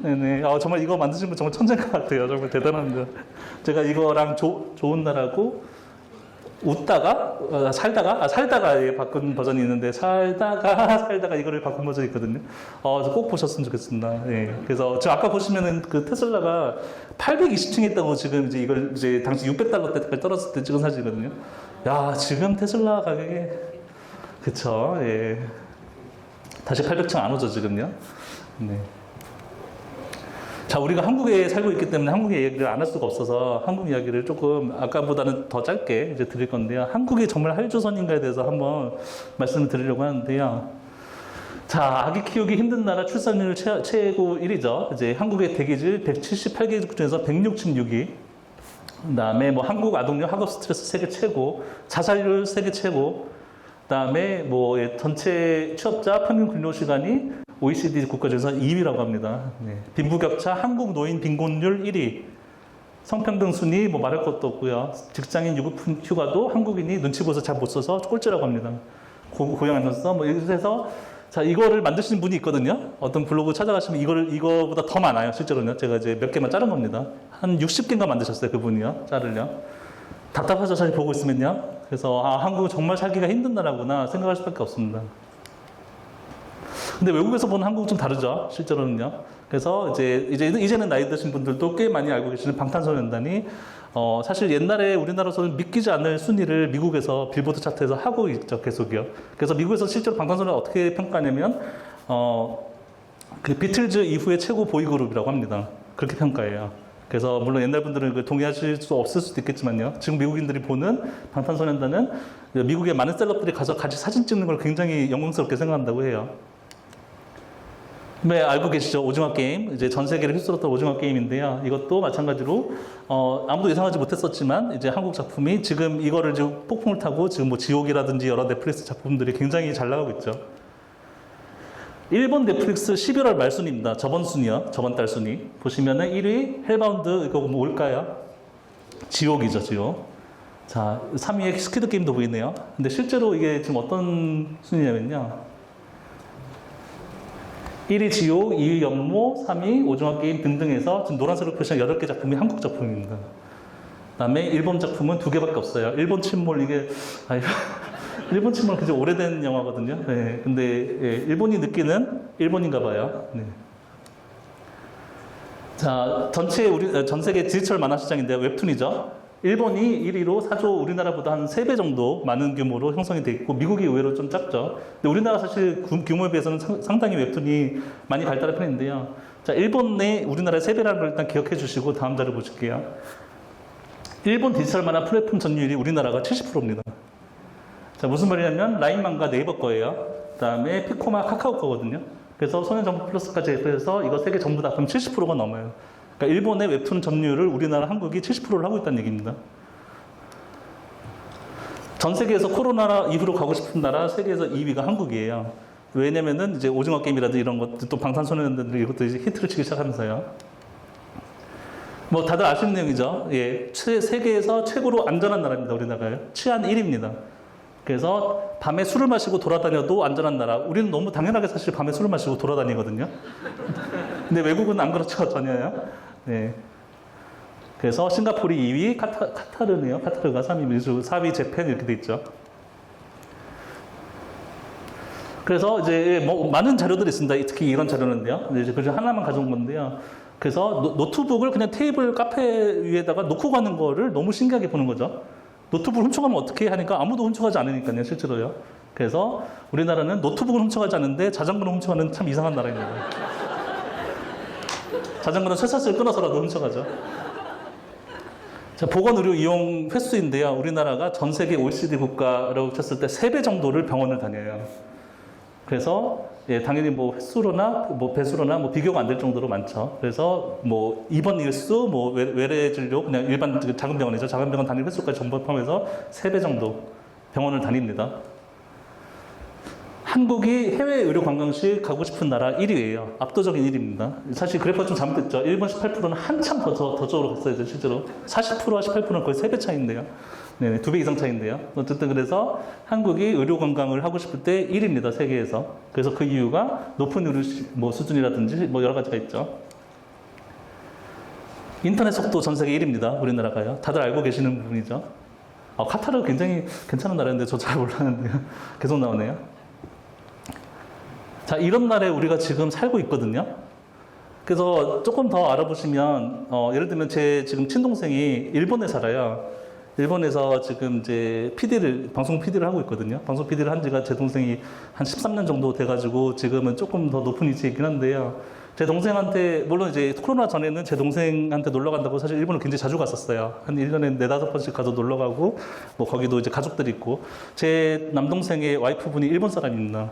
네네. 정말 이거 만드신 분 정말 천재인 것 같아요. 정말 대단합니다. 제가 이거랑 좋은 날하고 웃다가 살다가 예, 바꾼 버전이 있는데 살다가 이거를 바꾼 버전이 있거든요. 그래서 꼭 보셨으면 좋겠습니다. 예. 그래서 저 아까 보시면은 그 테슬라가 820층에 있다고 지금 이제 이걸 이제 당시 $600 때까지 떨어졌을 때 찍은 사진이거든요. 야, 지금 테슬라 가격이 그쵸. 예. 다시 800층 안 오죠 지금요. 네. 자, 우리가 한국에 살고 있기 때문에 한국 얘기를 안 할 수가 없어서 한국 이야기를 조금 아까보다는 더 짧게 이제 드릴 건데요. 한국이 정말 할조선인가에 대해서 한번 말씀을 드리려고 하는데요. 자, 아기 키우기 힘든 나라 출산율 최고 1위죠. 이제 한국의 대기질 178개국 중에서 166위. 그 다음에 뭐 한국 아동력 학업 스트레스 세계 최고, 자살률 세계 최고, 그 다음에 뭐 전체 취업자 평균 근로 시간이 OECD 국가 중에서 2위라고 합니다. 네. 빈부격차, 한국 노인 빈곤율 1위, 성평등 순위 뭐 말할 것도 없고요. 직장인 유급 휴가도 한국인이 눈치 보여서 잘 못 써서 꼴찌라고 합니다. 고용하면서 뭐 이렇게 해서 자, 이거를 만드시는 분이 있거든요. 어떤 블로그 찾아가시면 이거보다 더 많아요. 실제로는 제가 이제 몇 개만 자른 겁니다. 한 60개인가 만드셨어요, 그분이요. 자를요. 답답하죠, 사실 보고 있으면요. 그래서 한국은 정말 살기가 힘든 나라구나 생각할 수밖에 없습니다. 근데 외국에서 보는 한국은 좀 다르죠, 실제로는요. 그래서 이제는 나이 드신 분들도 꽤 많이 알고 계시는 방탄소년단이 사실 옛날에 우리나라에서는 믿기지 않을 순위를 미국에서 빌보드 차트에서 하고 있죠, 계속이요. 그래서 미국에서 실제로 방탄소년단 어떻게 평가하냐면 그 비틀즈 이후의 최고 보이그룹이라고 합니다. 그렇게 평가해요. 그래서 물론 옛날 분들은 동의하실 수 없을 수도 있겠지만요. 지금 미국인들이 보는 방탄소년단은 미국의 많은 셀럽들이 가서 같이 사진 찍는 걸 굉장히 영광스럽게 생각한다고 해요. 네, 알고 계시죠? 오징어 게임. 이제 전 세계를 휩쓸었던 오징어 게임인데요. 이것도 마찬가지로, 아무도 예상하지 못했었지만, 이제 한국 작품이 지금 이거를 지금 폭풍을 타고 지금 뭐 지옥이라든지 여러 넷플릭스 작품들이 굉장히 잘 나가고 있죠. 일본 넷플릭스 11월 말 순위입니다. 저번 순위요. 저번 달 순위. 보시면은 1위 헬바운드, 이거 뭘까요? 지옥이죠, 지옥. 자, 3위에 스퀴드 게임도 보이네요. 근데 실제로 이게 지금 어떤 순위냐면요. 1위 지옥, 2위 연모, 3위 오징어 게임 등등해서 지금 노란색으로 표시한 8개 작품이 한국 작품입니다. 그 다음에 일본 작품은 2개밖에 없어요. 일본 침몰, 일본 침몰 굉장히 오래된 영화거든요. 네, 근데 예, 일본이 느끼는 일본인가 봐요. 네. 자, 전 세계 디지털 만화 시장인데요. 웹툰이죠. 일본이 1위로 4조 우리나라보다 한 3배 정도 많은 규모로 형성이 돼 있고 미국이 의외로 좀 작죠. 근데 우리나라 사실 규모에 비해서는 상당히 웹툰이 많이 발달한 편인데요. 자, 일본의 우리나라의 3배라는 걸 일단 기억해 주시고 다음 자료 보실게요. 일본 디지털 만화 플랫폼 점유율이 우리나라가 70%입니다. 자, 무슨 말이냐면 라인만과 네이버 거예요. 그 다음에 피코마 카카오 거거든요. 그래서 소년정보 플러스까지 해서 이거 3개 전부 다 그럼 70%가 넘어요. 그러니까 일본의 웹툰 점유율을 우리나라 한국이 70%를 하고 있다는 얘기입니다. 전 세계에서 코로나 이후로 가고 싶은 나라 세계에서 2위가 한국이에요. 왜냐면은 이제 오징어 게임이라든지 이런 것들 또 방탄소년단들 이것도 이제 히트를 치기 시작하면서요. 뭐 다들 아시는 내용이죠. 예, 세계에서 최고로 안전한 나라입니다. 우리나라요. 치안 1위입니다. 그래서 밤에 술을 마시고 돌아다녀도 안전한 나라. 우리는 너무 당연하게 사실 밤에 술을 마시고 돌아다니거든요. 근데 외국은 안 그렇죠, 전혀요. 네. 그래서 싱가포르 2위, 카타르네요. 카타르가 3위, 미주, 4위 재팬 이렇게 돼 있죠. 그래서 이제 뭐 많은 자료들이 있습니다. 특히 이런 자료는데요. 이제 그중 하나만 가져온 건데요. 그래서 노트북을 그냥 테이블 카페 위에다가 놓고 가는 거를 너무 신기하게 보는 거죠. 노트북을 훔쳐가면 어떻게 하니까 아무도 훔쳐가지 않으니까요, 실제로요. 그래서 우리나라는 노트북을 훔쳐가지 않는데 자전거를 훔쳐가는 참 이상한 나라입니다. 자전거는 쇠사슬 끊어서라도 훔쳐가죠. 자, 보건의료 이용 횟수인데요. 우리나라가 전 세계 OECD 국가라고 쳤을 때 3배 정도를 병원을 다녀요. 그래서 예, 당연히 뭐 횟수로나 뭐 배수로나 뭐 비교가 안 될 정도로 많죠. 그래서 뭐 입원 일수, 뭐 외래 진료 그냥 일반 작은 병원이죠. 작은 병원 다닐 횟수까지 전부 포함해서 3배 정도 병원을 다닙니다. 한국이 해외 의료 관광 시 가고 싶은 나라 1위예요. 압도적인 1위입니다. 사실 그래프가 좀 잘못됐죠. 일본 18%는 한참 더 저쪽으로 갔어야죠, 실제로. 40%와 18%는 거의 3배 차이인데요. 네, 2배 이상 차이인데요. 어쨌든 그래서 한국이 의료 관광을 하고 싶을 때 1위입니다, 세계에서. 그래서 그 이유가 높은 의료 뭐 수준이라든지 뭐 여러 가지가 있죠. 인터넷 속도 전 세계 1위입니다. 우리나라가요. 다들 알고 계시는 부분이죠. 카타르 굉장히 괜찮은 나라인데 저 잘 몰랐는데요. 계속 나오네요. 자, 이런 나라에 우리가 지금 살고 있거든요. 그래서 조금 더 알아보시면, 예를 들면 제 지금 친동생이 일본에 살아요. 일본에서 지금 이제 방송 PD를 하고 있거든요. 방송 PD를 한 지가 제 동생이 한 13년 정도 돼가지고 지금은 조금 더 높은 위치에 있긴 한데요. 제 동생한테, 물론 이제 코로나 전에는 제 동생한테 놀러 간다고 사실 일본을 굉장히 자주 갔었어요. 한 1년에 4-5번씩 가서 놀러 가고, 뭐 거기도 이제 가족들이 있고. 제 남동생의 와이프분이 일본 사람입니다.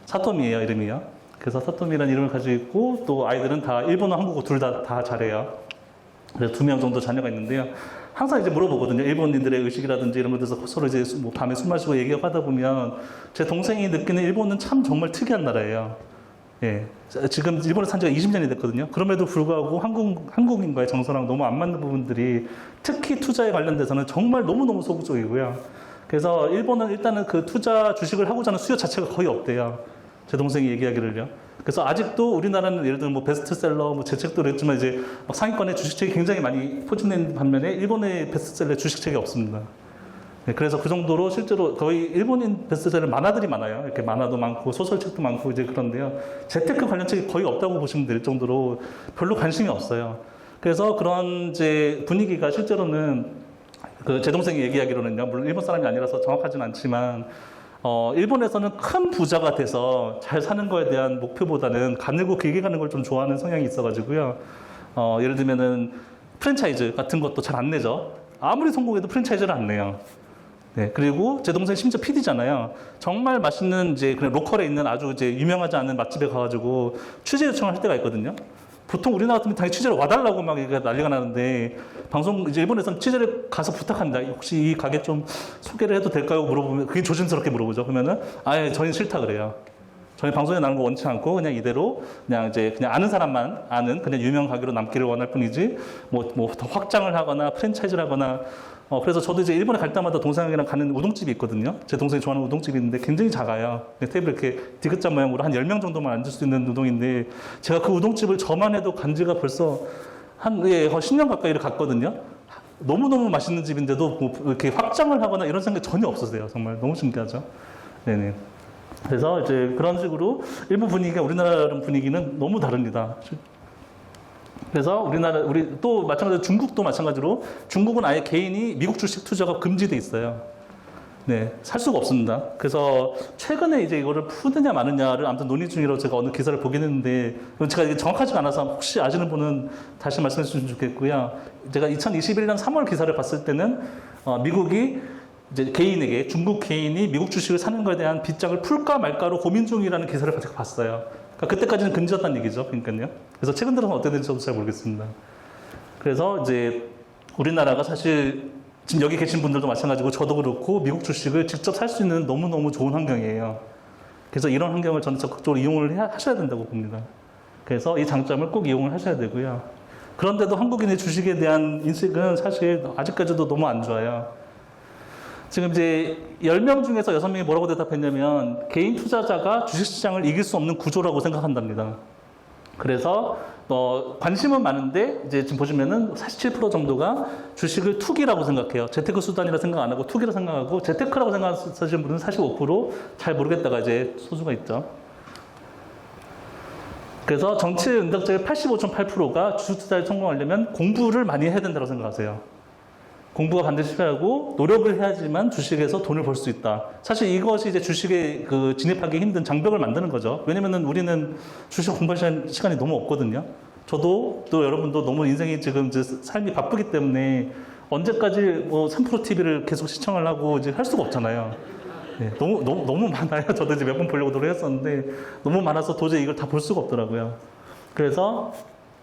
사토미예요, 이름이요. 그래서 사토미라는 이름을 가지고 있고, 또 아이들은 다 일본어, 한국어 둘 다 잘해요. 그래서 2명 정도 자녀가 있는데요. 항상 이제 물어보거든요. 일본인들의 의식이라든지 이런 것들에서 서로 이제 뭐 밤에 술 마시고 얘기하고 하다 보면 제 동생이 느끼는 일본은 참 정말 특이한 나라예요. 예. 지금 일본에 산 지가 20년이 됐거든요. 그럼에도 불구하고 한국인과의 정서랑 너무 안 맞는 부분들이 특히 투자에 관련돼서는 정말 너무너무 소극적이고요. 그래서 일본은 일단은 그 투자 주식을 하고자 하는 수요 자체가 거의 없대요. 제 동생이 얘기하기를요. 그래서 아직도 우리나라는 예를 들면 뭐 베스트셀러, 뭐 제 책도 그랬지만 이제 막 상위권에 주식책이 굉장히 많이 포진된 반면에 일본의 베스트셀러에 주식책이 없습니다. 네, 그래서 그 정도로 실제로 거의 일본인 베스트셀러 만화들이 많아요. 이렇게 만화도 많고 소설책도 많고 이제 그런데요. 재테크 관련 책이 거의 없다고 보시면 될 정도로 별로 관심이 없어요. 그래서 그런 이제 분위기가 실제로는 그 제 동생이 얘기하기로는요. 물론 일본 사람이 아니라서 정확하진 않지만 일본에서는 큰 부자가 돼서 잘 사는 거에 대한 목표보다는 가늘고 길게 가는 걸 좀 좋아하는 성향이 있어가지고요. 예를 들면은 프랜차이즈 같은 것도 잘 안 내죠. 아무리 성공해도 프랜차이즈를 안 내요. 네, 그리고 제 동생 심지어 PD잖아요. 정말 맛있는 이제 그냥 로컬에 있는 아주 이제 유명하지 않은 맛집에 가가지고 취재 요청을 할 때가 있거든요. 보통 우리나라 같으면 당연히 취재를 와달라고 막 난리가 나는데 방송 이제 일본에서는 취재를 가서 부탁한다. 혹시 이 가게 좀 소개를 해도 될까요? 물어보면 그게 조심스럽게 물어보죠. 그러면은 아예 저희는 싫다 그래요. 저희 방송에 나오는 거 원치 않고 그냥 이대로 그냥 아는 사람만 아는 그냥 유명 가게로 남기를 원할 뿐이지 뭐 더 확장을 하거나 프랜차이즈를 하거나 그래서 저도 이제 일본에 갈 때마다 동생이랑 가는 우동집이 있거든요. 제 동생이 좋아하는 우동집이 있는데 굉장히 작아요. 테이블 이렇게 디귿자 모양으로 한 10명 정도만 앉을 수 있는 우동인데 제가 그 우동집을 저만 해도 간 지가 벌써 한 10년 가까이를 갔거든요. 너무너무 맛있는 집인데도 뭐 이렇게 확장을 하거나 이런 생각이 전혀 없었어요. 정말 너무 신기하죠. 네네. 그래서 이제 그런 식으로 일본 분위기가 우리나라 분위기는 너무 다릅니다. 그래서 우리 또 마찬가지로 중국도 마찬가지로 중국은 아예 개인이 미국 주식 투자가 금지돼 있어요. 네, 살 수가 없습니다. 그래서 최근에 이제 이거를 푸느냐 마느냐를 아무튼 논의 중이라고 제가 어느 기사를 보긴 했는데 제가 이게 정확하지가 않아서 혹시 아시는 분은 다시 말씀해 주시면 좋겠고요. 제가 2021년 3월 기사를 봤을 때는 미국이 이제 중국 개인이 미국 주식을 사는 거에 대한 빗장을 풀까 말까로 고민 중이라는 기사를 봤어요. 그러니까 그때까지는 금지였다는 얘기죠. 그러니까요. 그래서 최근 들어서 어떻게 되는지 저도 잘 모르겠습니다. 그래서 이제 우리나라가 사실 지금 여기 계신 분들도 마찬가지고 저도 그렇고 미국 주식을 직접 살 수 있는 너무너무 좋은 환경이에요. 그래서 이런 환경을 저는 적극적으로 이용을 하셔야 된다고 봅니다. 그래서 이 장점을 꼭 이용을 하셔야 되고요. 그런데도 한국인의 주식에 대한 인식은 사실 아직까지도 너무 안 좋아요. 지금 이제 10명 중에서 6명이 뭐라고 대답했냐면 개인 투자자가 주식시장을 이길 수 없는 구조라고 생각한답니다. 그래서 관심은 많은데 이제 지금 보시면은 47% 정도가 주식을 투기라고 생각해요. 재테크 수단이라 생각 안 하고 투기라 생각하고 재테크라고 생각하시는 분은 45% 잘 모르겠다가 이제 소수가 있죠. 그래서 전체 응답자의 85.8%가 주식 투자에 성공하려면 공부를 많이 해야 된다고 생각하세요. 공부가 반드시 필요하고 노력을 해야지만 주식에서 돈을 벌 수 있다. 사실 이것이 이제 주식에 진입하기 힘든 장벽을 만드는 거죠. 왜냐면은 우리는 주식 공부할 시간이 너무 없거든요. 저도 또 여러분도 너무 인생이 지금 이제 삶이 바쁘기 때문에 언제까지 뭐 3프로 TV를 계속 시청을 하고 이제 할 수가 없잖아요. 네, 너무 많아요. 저도 이제 몇 번 보려고 노력했었는데 너무 많아서 도저히 이걸 다 볼 수가 없더라고요. 그래서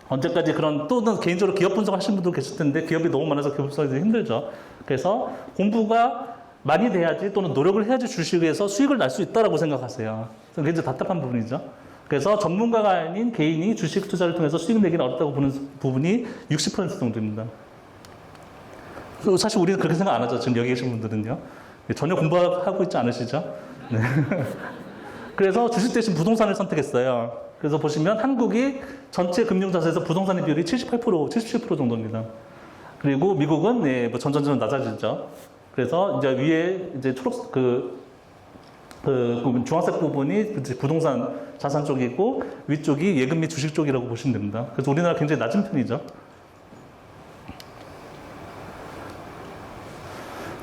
언제까지 또는 개인적으로 기업 분석 하시는 분도 계실 텐데 기업이 너무 많아서 기업 분석이 힘들죠. 그래서 공부가 많이 돼야지 또는 노력을 해야지 주식에서 수익을 날 수 있다라고 생각하세요. 굉장히 답답한 부분이죠. 그래서 전문가가 아닌 개인이 주식 투자를 통해서 수익 내기는 어렵다고 보는 부분이 60% 정도입니다. 사실 우리는 그렇게 생각 안 하죠. 지금 여기 계신 분들은요. 전혀 공부하고 있지 않으시죠? 네. 그래서 주식 대신 부동산을 선택했어요. 그래서 보시면 한국이 전체 금융자산에서 부동산의 비율이 78%, 77% 정도입니다. 그리고 미국은 네, 뭐 점점 낮아지죠. 그래서 이제 위에 이제 초록 주황색 부분이 부동산 자산 쪽이고 위쪽이 예금 및 주식 쪽이라고 보시면 됩니다. 그래서 우리나라 굉장히 낮은 편이죠.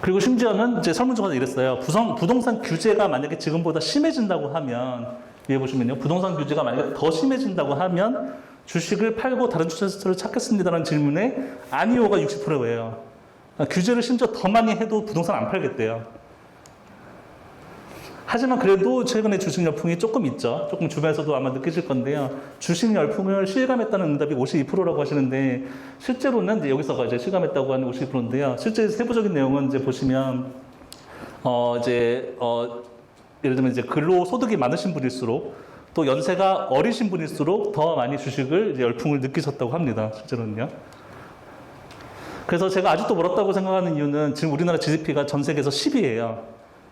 그리고 심지어는 이제 설문조사가 이랬어요. 부동산 규제가 만약에 지금보다 심해진다고 하면, 위에 보시면요. 부동산 규제가 만약에 더 심해진다고 하면 주식을 팔고 다른 투자처를 찾겠습니다라는 질문에 아니요가 60%예요. 그러니까 규제를 심지어 더 많이 해도 부동산 안 팔겠대요. 하지만 그래도 최근에 주식 열풍이 조금 있죠. 조금 주변에서도 아마 느끼실 건데요. 주식 열풍을 실감했다는 응답이 52%라고 하시는데, 실제로는 이제 여기서가 이제 실감했다고 하는 52%인데요. 실제 세부적인 내용은 이제 보시면, 예를 들면 이제 근로소득이 많으신 분일수록 또 연세가 어리신 분일수록 더 많이 주식을 이제 열풍을 느끼셨다고 합니다. 실제로는요. 그래서 제가 아직도 멀었다고 생각하는 이유는 지금 우리나라 GDP가 전 세계에서 10위예요.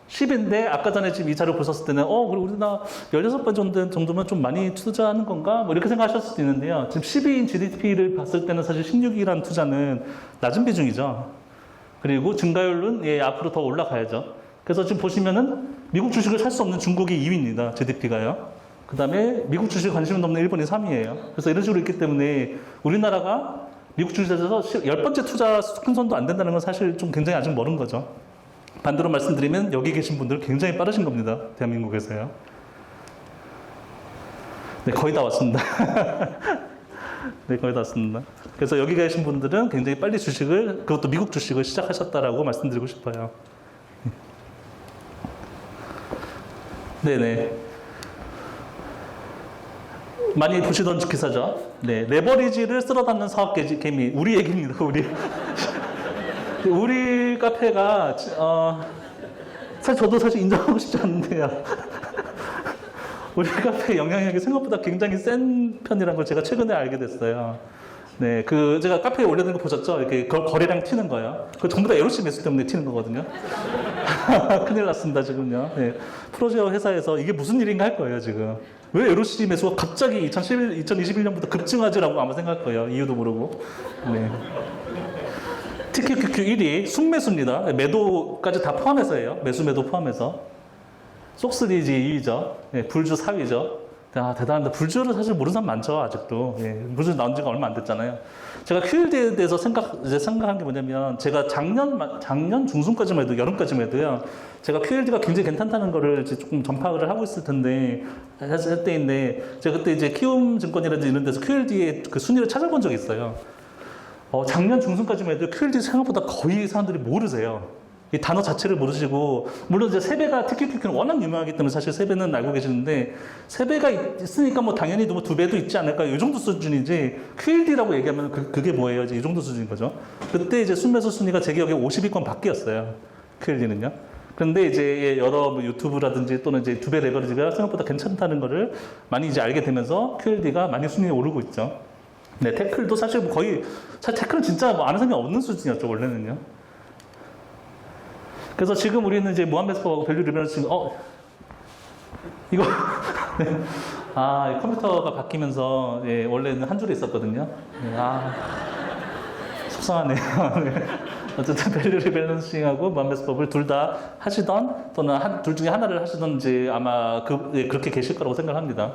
10인데 아까 전에 지금 이 자료 보셨을 때는 그리고 우리나라 16번 정도면 좀 많이 투자하는 건가? 뭐 이렇게 생각하실 수도 있는데요. 지금 12인 GDP를 봤을 때는 사실 16위라는 투자는 낮은 비중이죠. 그리고 증가율은 앞으로 더 올라가야죠. 그래서 지금 보시면은 미국 주식을 살 수 없는 중국이 2위입니다. GDP가요. 그 다음에 미국 주식 관심은 없는 일본이 3위예요. 그래서 이런 식으로 있기 때문에 우리나라가 미국 주식에서 10번째 투자 큰손도 안 된다는 건 사실 좀 굉장히 아직 멀은 거죠. 반대로 말씀드리면 여기 계신 분들 굉장히 빠르신 겁니다. 대한민국에서요. 네, 거의 다 왔습니다. 네, 거의 다 왔습니다. 그래서 여기 계신 분들은 굉장히 빨리 주식을, 그것도 미국 주식을 시작하셨다라고 말씀드리고 싶어요. 네네. 많이 보시던 기사죠. 네, 레버리지를 쓸어 담는 사업 개미. 우리 얘기입니다, 우리 카페가 사실 저도 사실 인정하고 싶지 않은데요. 우리 카페 영향력이 생각보다 굉장히 센 편이라는 걸 제가 최근에 알게 됐어요. 네, 제가 카페에 올려놓은 거 보셨죠? 이렇게 거래량 튀는 거요. 그거 전부 다 LOC 매수 때문에 튀는 거거든요. 큰일 났습니다, 지금요. 네, 프로제어 회사에서 이게 무슨 일인가 할 거예요, 지금. 왜 LOC 매수가 갑자기 2021년부터 급증하지라고 아마 생각할 거예요. 이유도 모르고. 네. TQQQ 1위 순매수입니다. 매도까지 다 포함해서예요. 매수 매도 포함해서. 속스리지 2위죠. 네, 불주 4위죠. 대단합니다. 불주를 사실 모르는 사람 많죠, 아직도. 예, 불주 나온 지가 얼마 안 됐잖아요. 제가 QLD에 대해서 생각한 게 뭐냐면, 제가 작년 중순까지만 해도, 여름까지만 해도요, 제가 QLD가 굉장히 괜찮다는 거를 이제 조금 전파를 하고 있을 텐데, 할 때인데, 제가 그때 이제 키움증권이라든지 이런 데서 QLD의 그 순위를 찾아본 적이 있어요. 작년 중순까지만 해도 QLD 생각보다 거의 사람들이 모르세요. 이 단어 자체를 모르시고, 물론 이제 세배가 TQQQ는 워낙 유명하기 때문에 사실 세배는 알고 계시는데, 세배가 있으니까 뭐 당연히 뭐 2배도 있지 않을까, 이 정도 수준이지, QLD라고 얘기하면 그게 뭐예요? 이제 이 정도 수준인 거죠. 그때 이제 순매수 순위가 제 기억에 50위권 밖이었어요. QLD는요. 그런데 이제 여러 뭐 유튜브라든지 또는 이제 2배 레버리지가 생각보다 괜찮다는 거를 많이 이제 알게 되면서 QLD가 많이 순위에 오르고 있죠. 네, 태클도 사실 뭐 거의, 사실 태클은 진짜 뭐 아는 사람이 없는 수준이었죠, 원래는요. 그래서 지금 우리는 이제 무한배수법하고 밸류 리밸런싱, 이거, 네. 컴퓨터가 바뀌면서, 예, 원래는 한 줄에 있었거든요. 네, 속상하네요. 네. 어쨌든 밸류 리밸런싱하고 무한배수법을 둘 다 하시던, 또는 둘 중에 하나를 하시던 이제 아마 그렇게 계실 거라고 생각을 합니다.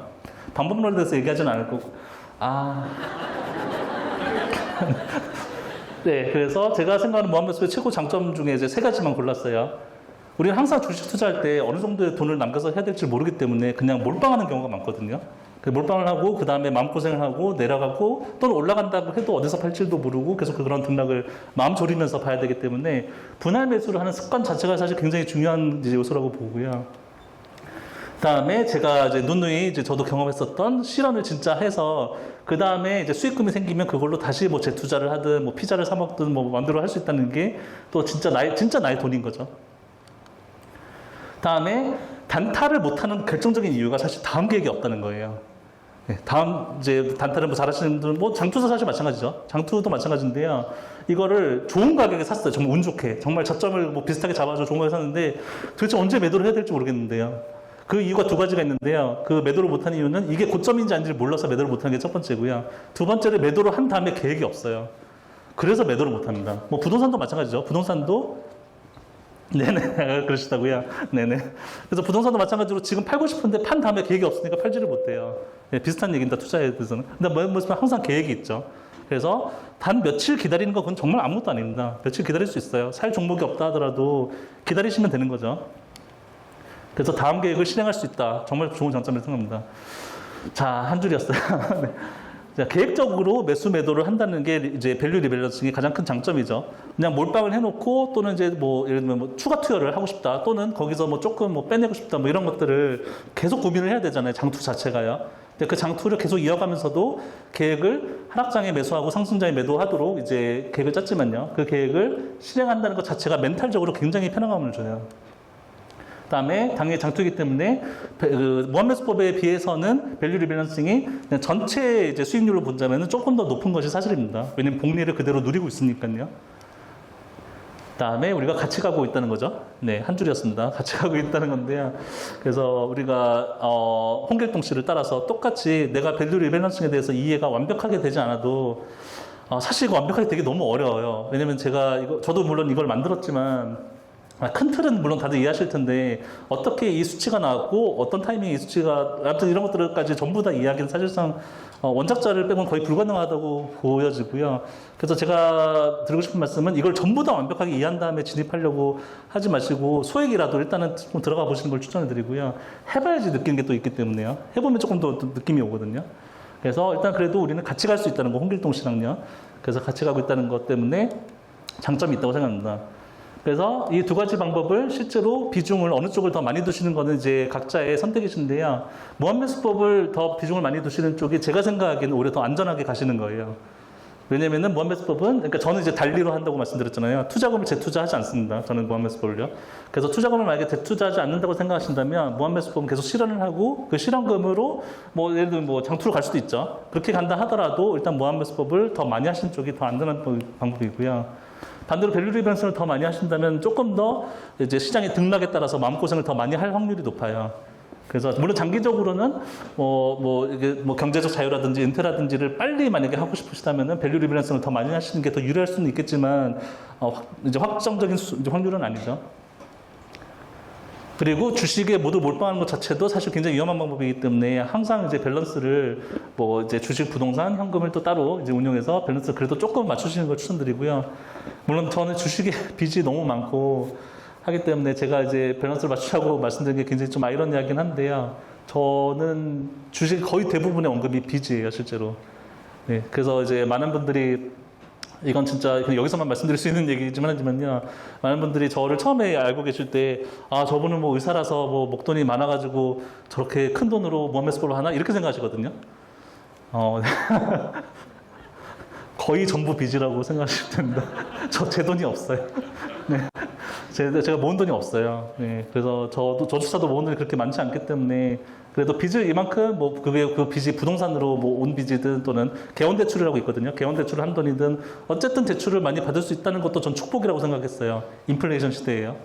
방법론에 대해서 얘기하진 않을 거고. 네, 그래서 제가 생각하는 무한배수법의 최고 장점 중에 이제 3가지만 골랐어요. 우리는 항상 주식 투자할 때 어느 정도의 돈을 남겨서 해야 될지 모르기 때문에 그냥 몰빵하는 경우가 많거든요. 몰빵을 하고 그 다음에 마음고생을 하고 내려가고 또는 올라간다고 해도 어디서 팔지도 모르고 계속 그런 등락을 마음 졸이면서 봐야 되기 때문에 분할 매수를 하는 습관 자체가 사실 굉장히 중요한 이제 요소라고 보고요. 다음에 제가 이제 누누이 이제 저도 경험했었던 실현을 진짜 해서 그 다음에 이제 수익금이 생기면 그걸로 다시 뭐 재투자를 하든 뭐 피자를 사 먹든 뭐 마음대로 할 수 있다는 게 또 진짜 나의 돈인 거죠. 다음에 단타를 못하는 결정적인 이유가 사실 다음 계획이 없다는 거예요. 네, 다음 이제 단타를 뭐 잘하시는 분들 뭐 장투도 사실 마찬가지죠. 장투도 마찬가지인데요. 이거를 좋은 가격에 샀어요. 정말 운 좋게 정말 저점을 뭐 비슷하게 잡아서 좋은 가격에 샀는데 도대체 언제 매도를 해야 될지 모르겠는데요. 그 이유가 두 가지가 있는데요. 그 매도를 못한 이유는 이게 고점인지 아닌지를 몰라서 매도를 못하는 게 첫 번째고요. 두 번째로 매도를 한 다음에 계획이 없어요. 그래서 매도를 못합니다. 뭐 부동산도 마찬가지죠. 부동산도 네네 그러시다고요. 네네. 그래서 부동산도 마찬가지로 지금 팔고 싶은데 판 다음에 계획이 없으니까 팔지를 못해요. 네, 비슷한 얘기입니다. 투자에 대해서는. 근데 뭐 항상 계획이 있죠. 그래서 단 며칠 기다리는 건 그건 정말 아무것도 아닙니다. 며칠 기다릴 수 있어요. 살 종목이 없다 하더라도 기다리시면 되는 거죠. 그래서 다음 계획을 실행할 수 있다. 정말 좋은 장점이라고 생각합니다. 자, 한 줄이었어요. 네. 자, 계획적으로 매수 매도를 한다는 게 이제 밸류 리밸런싱의 가장 큰 장점이죠. 그냥 몰빵을 해놓고 또는 이제 뭐 예를 들면 뭐 추가 투여를 하고 싶다 또는 거기서 뭐 조금 뭐 빼내고 싶다 뭐 이런 것들을 계속 고민을 해야 되잖아요. 장투 자체가요. 근데 그 장투를 계속 이어가면서도 계획을 하락장에 매수하고 상승장에 매도하도록 이제 계획을 짰지만요. 그 계획을 실행한다는 것 자체가 멘탈적으로 굉장히 편안함을 줘요. 그다음에 당연히 장투이기 때문에 그 무한매수법에 비해서는 밸류 리밸런싱이 전체 이제 수익률로 본다면 조금 더 높은 것이 사실입니다. 왜냐면 복리를 그대로 누리고 있으니까요. 그다음에 우리가 같이 가고 있다는 거죠. 네, 한 줄이었습니다. 같이 가고 있다는 건데요. 그래서 우리가 홍길동 씨를 따라서 똑같이 내가 밸류 리밸런싱에 대해서 이해가 완벽하게 되지 않아도 사실 이거 완벽하게 되게 너무 어려워요. 왜냐면 제가 저도 물론 이걸 만들었지만 큰 틀은 물론 다들 이해하실 텐데 어떻게 이 수치가 나왔고 어떤 타이밍에 이 수치가 아무튼 이런 것들까지 전부 다 이해하기는 사실상 원작자를 빼고는 거의 불가능하다고 보여지고요. 그래서 제가 드리고 싶은 말씀은 이걸 전부 다 완벽하게 이해한 다음에 진입하려고 하지 마시고 소액이라도 일단은 좀 들어가 보시는 걸 추천해 드리고요. 해봐야지 느끼는 게 또 있기 때문에요. 해보면 조금 더 느낌이 오거든요. 그래서 일단 그래도 우리는 같이 갈 수 있다는 거, 홍길동 씨랑요. 그래서 같이 가고 있다는 것 때문에 장점이 있다고 생각합니다. 그래서 이 두 가지 방법을 실제로 비중을 어느 쪽을 더 많이 두시는 거는 이제 각자의 선택이신데요. 무한매수법을 더 비중을 많이 두시는 쪽이 제가 생각하기에는 오히려 더 안전하게 가시는 거예요. 왜냐면은 무한매수법은, 그러니까 저는 이제 달리로 한다고 말씀드렸잖아요. 투자금을 재투자하지 않습니다. 저는 무한매수법을요. 그래서 투자금을 만약에 재투자하지 않는다고 생각하신다면 무한매수법은 계속 실현을 하고 그 실현금으로 뭐 예를 들면 뭐 장투로 갈 수도 있죠. 그렇게 간다 하더라도 일단 무한매수법을 더 많이 하시는 쪽이 더 안전한 방법이고요. 반대로 밸류 리밸런싱을 더 많이 하신다면 조금 더 이제 시장의 등락에 따라서 마음고생을 더 많이 할 확률이 높아요. 그래서 물론 장기적으로는 이게 경제적 자유라든지 은퇴라든지를 빨리 만약에 하고 싶으시다면은 밸류 리밸런싱을 더 많이 하시는 게 더 유리할 수는 있겠지만 이제 확정적인 확률은 아니죠. 그리고 주식에 모두 몰빵하는 것 자체도 사실 굉장히 위험한 방법이기 때문에 항상 이제 밸런스를 이제 주식, 부동산, 현금을 또 따로 이제 운용해서 밸런스를 그래도 조금 맞추시는 걸 추천드리고요. 물론 저는 주식에 빚이 너무 많고 하기 때문에 제가 이제 밸런스를 맞추자고 말씀드린 게 굉장히 좀 아이러니하긴 한데요. 저는 주식 거의 대부분의 언급이 빚이에요, 실제로. 네, 그래서 이제 많은 분들이 이건 진짜 여기서만 말씀드릴 수 있는 얘기지만 하지만요. 많은 분들이 저를 처음에 알고 계실 때, 저분은 뭐 의사라서 뭐 목돈이 많아가지고 저렇게 큰 돈으로 무한매수법을 하나? 이렇게 생각하시거든요. 거의 전부 빚이라고 생각하시면 됩니다. 제 돈이 없어요. 네. 제가 모은 돈이 없어요. 네. 그래서 저조차도 모은 돈이 그렇게 많지 않기 때문에 그래도 빚을 이만큼 그 빚이 부동산으로 온 빚이든 또는 개원 대출이라고 있거든요. 개원 대출을 한 돈이든 어쨌든 대출을 많이 받을 수 있다는 것도 전 축복이라고 생각했어요. 인플레이션 시대예요.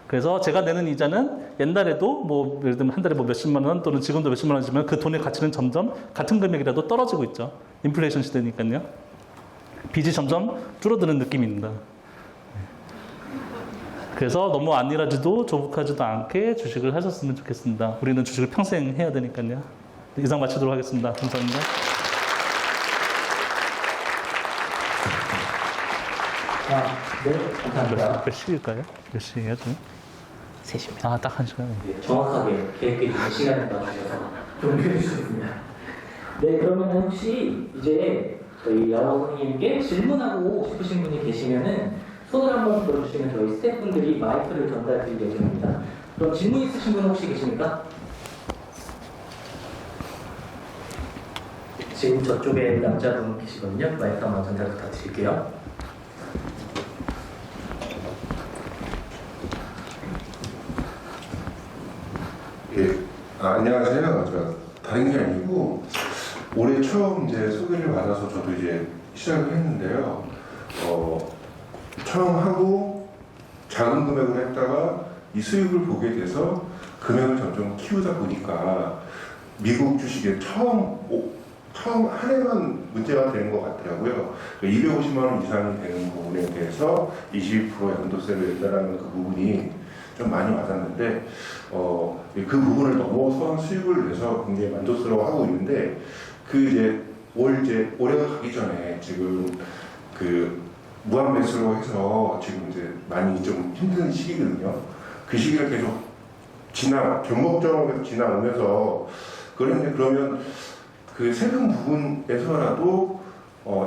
그래서 제가 내는 이자는 옛날에도 예를 들면 한 달에 몇십만 원 또는 지금도 몇십만 원이지만 그 돈의 가치는 점점 같은 금액이라도 떨어지고 있죠. 인플레이션 시대니까요. 빚이 점점 줄어드는 느낌입니다. 그래서 너무 안일하지도 조북하지도 않게 주식을 하셨으면 좋겠습니다. 우리는 주식을 평생 해야 되니까요. 이상 마치도록 하겠습니다. 감사합니다. 네, 감사합니다. 몇 시일까요? 몇 시예요, 지금? 3시입니다. 딱 1시간이네. 네, 정확하게 계획되어 있는 시간을 맞추셔서 공개해 주셨습니다. 네, 그러면 혹시 이제 저희 여러분님께 질문하고 싶으신 분이 계시면은 손을 한번 들어주시면 저희 스태프분들이 마이크를 전달드릴 예정입니다. 그럼 질문 있으신 분 혹시 계십니까? 지금 저쪽에 남자분 계시거든요. 마이크 한번 전달 부탁드릴게요. 예, 안녕하세요. 저 다른 게 아니고 올해 처음 이제 소개를 받아서 저도 이제 시작을 했는데요. 처음 하고 작은 금액을 했다가 이 수익을 보게 돼서 금액을 점점 키우다 보니까 미국 주식에 처음 한 해만 문제가 되는 것 같더라고요. 250만 원 이상이 되는 부분에 대해서 22% 양도세를 냈다라는 그 부분이 좀 많이 와닿는데 그 부분을 넘어선 수익을 내서 굉장히 만족스러워하고 있는데 올해가 가기 전에 지금 그 무한 매수로 해서 지금 이제 많이 좀 힘든 시기거든요. 그 시기를 계속 변곡점을 지나오면서 그러면 그 세금 부분에서라도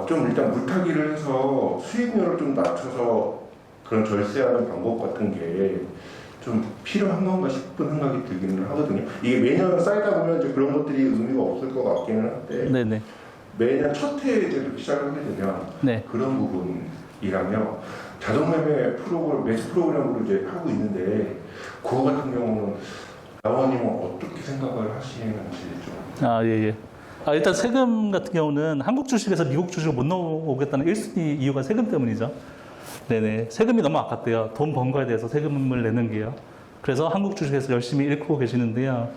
좀 일단 물타기를 해서 수익률을 좀 낮춰서 그런 절세하는 방법 같은 게 좀 필요한 건가 싶은 생각이 들기는 하거든요. 이게 매년 쌓이다 보면 이제 그런 것들이 의미가 없을 것 같기는 한데 네네. 매년 첫 해에 이제 시작을 하게 되면 네. 그런 부분이라며 자동매매 매수 프로그램으로 이제 하고 있는데 그거 같은 경우는 나원님은 어떻게 생각을 하시는지 좀. 예. 일단 세금 같은 경우는 한국 주식에서 미국 주식을 못 넣어오겠다는 1순위 이유가 세금 때문이죠. 네네. 세금이 너무 아깝대요. 돈 번 거에 대해서 세금을 내는 게요. 그래서 한국 주식에서 열심히 잃고 계시는데요.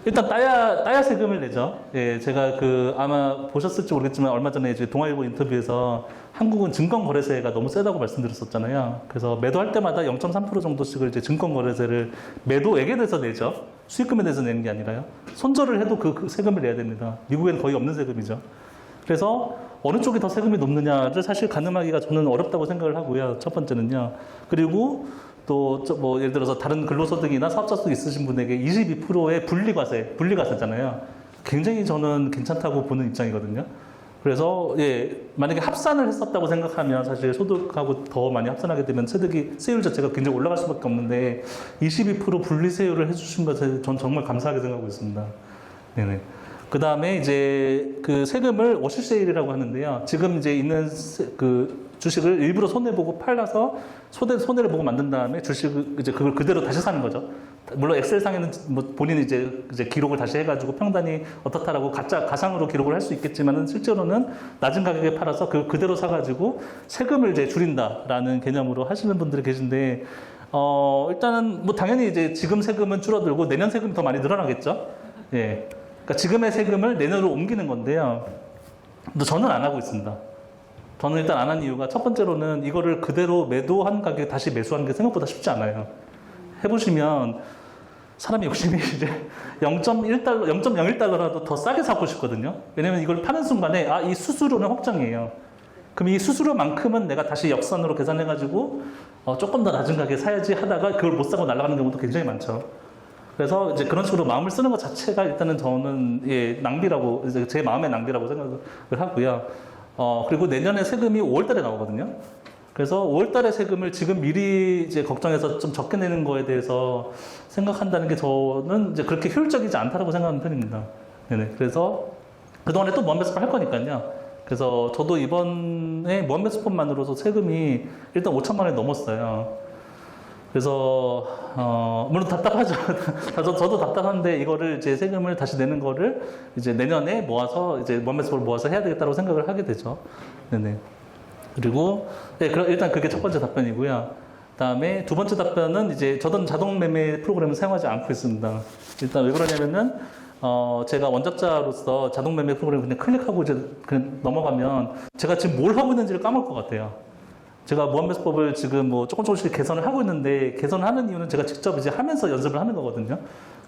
일단 따야 세금을 내죠. 예, 제가 아마 보셨을지 모르겠지만 얼마 전에 이제 동아일보 인터뷰에서 한국은 증권거래세가 너무 세다고 말씀드렸었잖아요. 그래서 매도할 때마다 0.3% 정도씩을 이제 증권거래세를 매도액에 대해서 내죠. 수익금에 대해서 내는 게 아니라요. 손절을 해도 그 세금을 내야 됩니다. 미국에는 거의 없는 세금이죠. 그래서 어느 쪽이 더 세금이 높느냐를 사실 가늠하기가 저는 어렵다고 생각을 하고요. 첫 번째는요. 그리고 또 뭐 예를 들어서 다른 근로소득이나 사업자소득 있으신 분에게 22%의 분리과세잖아요. 굉장히 저는 괜찮다고 보는 입장이거든요. 그래서 만약에 합산을 했었다고 생각하면 사실 소득하고 더 많이 합산하게 되면 세율 자체가 굉장히 올라갈 수밖에 없는데 22% 분리세율을 해주신 것에 전 정말 감사하게 생각하고 있습니다. 네네. 그 다음에 이제 그 세금을 워시세일이라고 하는데요. 지금 이제 있는 그 주식을 일부러 손해보고 팔아서 손해를 보고 만든 다음에 주식을 이제 그걸 그대로 다시 사는 거죠. 물론 엑셀상에는 뭐 본인이 이제 기록을 다시 해가지고 평단이 어떻다라고 가상으로 기록을 할 수 있겠지만은 실제로는 낮은 가격에 팔아서 그대로 사가지고 세금을 이제 줄인다라는 개념으로 하시는 분들이 계신데, 일단은 뭐 당연히 이제 지금 세금은 줄어들고 내년 세금이 더 많이 늘어나겠죠. 예. 그러니까 지금의 세금을 내년으로 옮기는 건데요. 근데 저는 안 하고 있습니다. 저는 일단 안 한 이유가 첫 번째로는 이거를 그대로 매도한 가격에 다시 매수하는 게 생각보다 쉽지 않아요. 해보시면 사람이 욕심이 이제 0.01달러라도 더 싸게 사고 싶거든요. 왜냐면 이걸 파는 순간에 이 수수료는 확정이에요. 그럼 이 수수료만큼은 내가 다시 역산으로 계산해가지고 조금 더 낮은 가격에 사야지 하다가 그걸 못 사고 날아가는 경우도 굉장히 많죠. 그래서 이제 그런 식으로 마음을 쓰는 것 자체가 일단은 저는 낭비라고, 이제 제 마음의 낭비라고 생각을 하고요. 그리고 내년에 세금이 5월달에 나오거든요. 그래서 5월달에 세금을 지금 미리 이제 걱정해서 좀 적게 내는 거에 대해서 생각한다는 게 저는 이제 그렇게 효율적이지 않다라고 생각하는 편입니다. 네네. 그래서 그동안에 또 무한배수법 할 거니까요. 그래서 저도 이번에 무한배수법만으로도 세금이 일단 5천만 원이 넘었어요. 그래서 물론 답답하죠. 저도 답답한데 이거를 이제 세금을 다시 내는 거를 이제 내년에 모아서 이제 무한배수법을 모아서 해야 되겠다고 생각을 하게 되죠. 네네. 그리고 일단 그게 첫 번째 답변이고요. 그다음에 두 번째 답변은 이제 저는 자동 매매 프로그램을 사용하지 않고 있습니다. 일단 왜 그러냐면은 제가 원작자로서 자동 매매 프로그램 그냥 클릭하고 이제 그냥 넘어가면 제가 지금 뭘 하고 있는지를 까먹을 것 같아요. 제가 무한배수법을 지금 뭐 조금씩 개선을 하고 있는데 개선하는 이유는 제가 직접 이제 하면서 연습을 하는 거거든요.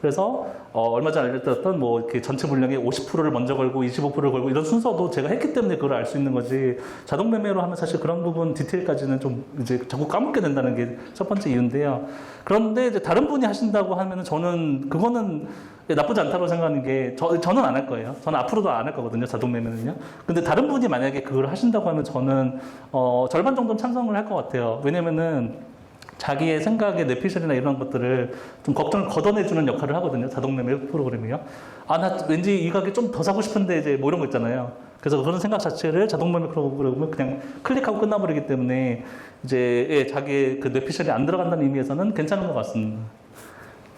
그래서 얼마 전에 알려드렸던 뭐 이렇게 전체 물량의 50%를 먼저 걸고 25%를 걸고 이런 순서도 제가 했기 때문에 그걸 알 수 있는 거지. 자동 매매로 하면 사실 그런 부분 디테일까지는 좀 이제 자꾸 까먹게 된다는 게 첫 번째 이유인데요. 그런데 이제 다른 분이 하신다고 하면은 저는 그거는 나쁘지 않다고 생각하는 게 저는 안 할 거예요. 저는 앞으로도 안 할 거거든요. 자동 매매는요. 근데 다른 분이 만약에 그걸 하신다고 하면 저는 절반 정도는 찬성을 할 것 같아요. 왜냐면은 자기의 생각의 뇌피셜이나 이런 것들을 좀 걱정을 걷어내주는 역할을 하거든요. 자동 매매 프로그램이요. 나 왠지 이 가게 좀 더 사고 싶은데 이제 뭐 이런 거 있잖아요. 그래서 그런 생각 자체를 자동 매매 프로그램은 그냥 클릭하고 끝나버리기 때문에 이제 자기의 그 뇌피셜이 안 들어간다는 의미에서는 괜찮은 것 같습니다.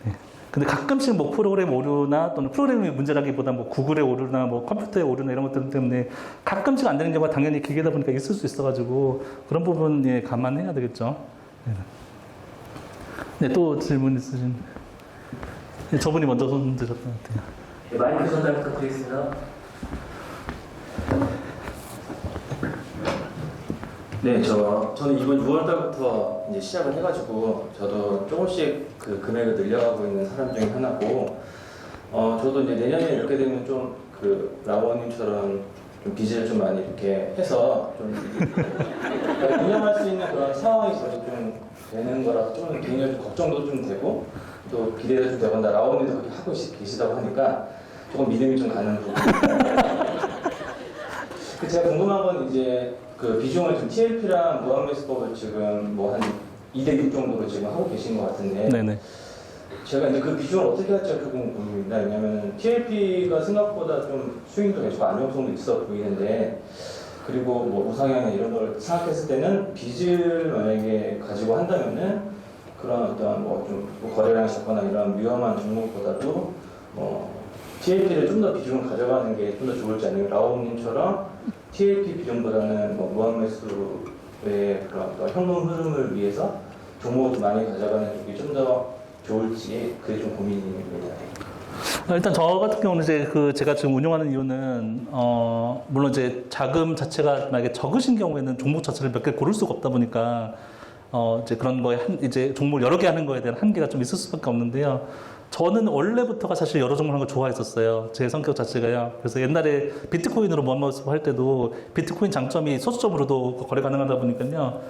네. 근데 가끔씩 뭐 프로그램 오류나 또는 프로그램이 문제라기보다 뭐 구글의 오류나 뭐 컴퓨터의 오류나 이런 것들 때문에 가끔씩 안 되는 경우가 당연히 기계다 보니까 있을 수 있어가지고 그런 부분 감안해야 되겠죠. 네. 네, 또 질문 있으신? 네, 저분이 먼저 손 드셨던 것 같아요. 네, 마이크 전달 부탁드리겠습니다. 네, 저는 이번 6월 달부터 이제 시작을 해가지고 저도 조금씩 그 금액을 늘려가고 있는 사람 중에 하나고, 저도 이제 내년에 이렇게 되면 좀 그 라오님처럼 좀 빚을 좀 많이 이렇게 해서 좀 운영할 수 있는 그런 상황이 저도 좀 되는 거라서 좀 개인적으로 좀 걱정도 좀 되고 또 기대가 좀 되거나 라오님도 그렇게 하고 계시다고 하니까 조금 믿음이 좀 가는 부분. 제가 궁금한 건 이제 그 비중을 지금 TLP랑 무한매수법을 지금 뭐 한 2대6 정도로 지금 하고 계신 것 같은데 네네. 제가 이제 그 비중을 어떻게 할지가 조금 고민입니다. 왜냐하면 TLP가 생각보다 좀 스윙도 계속 안정성도 있어 보이는데 그리고 뭐 우상향이나 이런 걸 생각했을 때는 빚을 만약에 가지고 한다면은 그런 어떤 뭐 좀 거래량이 적거나 이런 위험한 종목보다도 TLP를 좀 더 비중을 가져가는 게 좀 더 좋을지 아니면 라오님처럼 TLP 비중보다는 뭐 무한매수의 그런 어떤 현금 흐름을 위해서 종목을 좀 많이 가져가는 쪽이 좀 더 좋을지 그게 좀 고민입니다. 일단 저 같은 경우는 이제 제가 지금 운영하는 이유는 물론 이제 자금 자체가 만약에 적으신 경우에는 종목 자체를 몇 개 고를 수가 없다 보니까 이제 그런 거에 이제 종목을 여러 개 하는 거에 대한 한계가 좀 있을 수밖에 없는데요. 저는 원래부터가 사실 여러 종목 하는 걸 좋아했었어요. 제 성격 자체가요. 그래서 옛날에 비트코인으로 무한매수 할 때도 비트코인 장점이 소수점으로도 거래 가능하다 보니까요.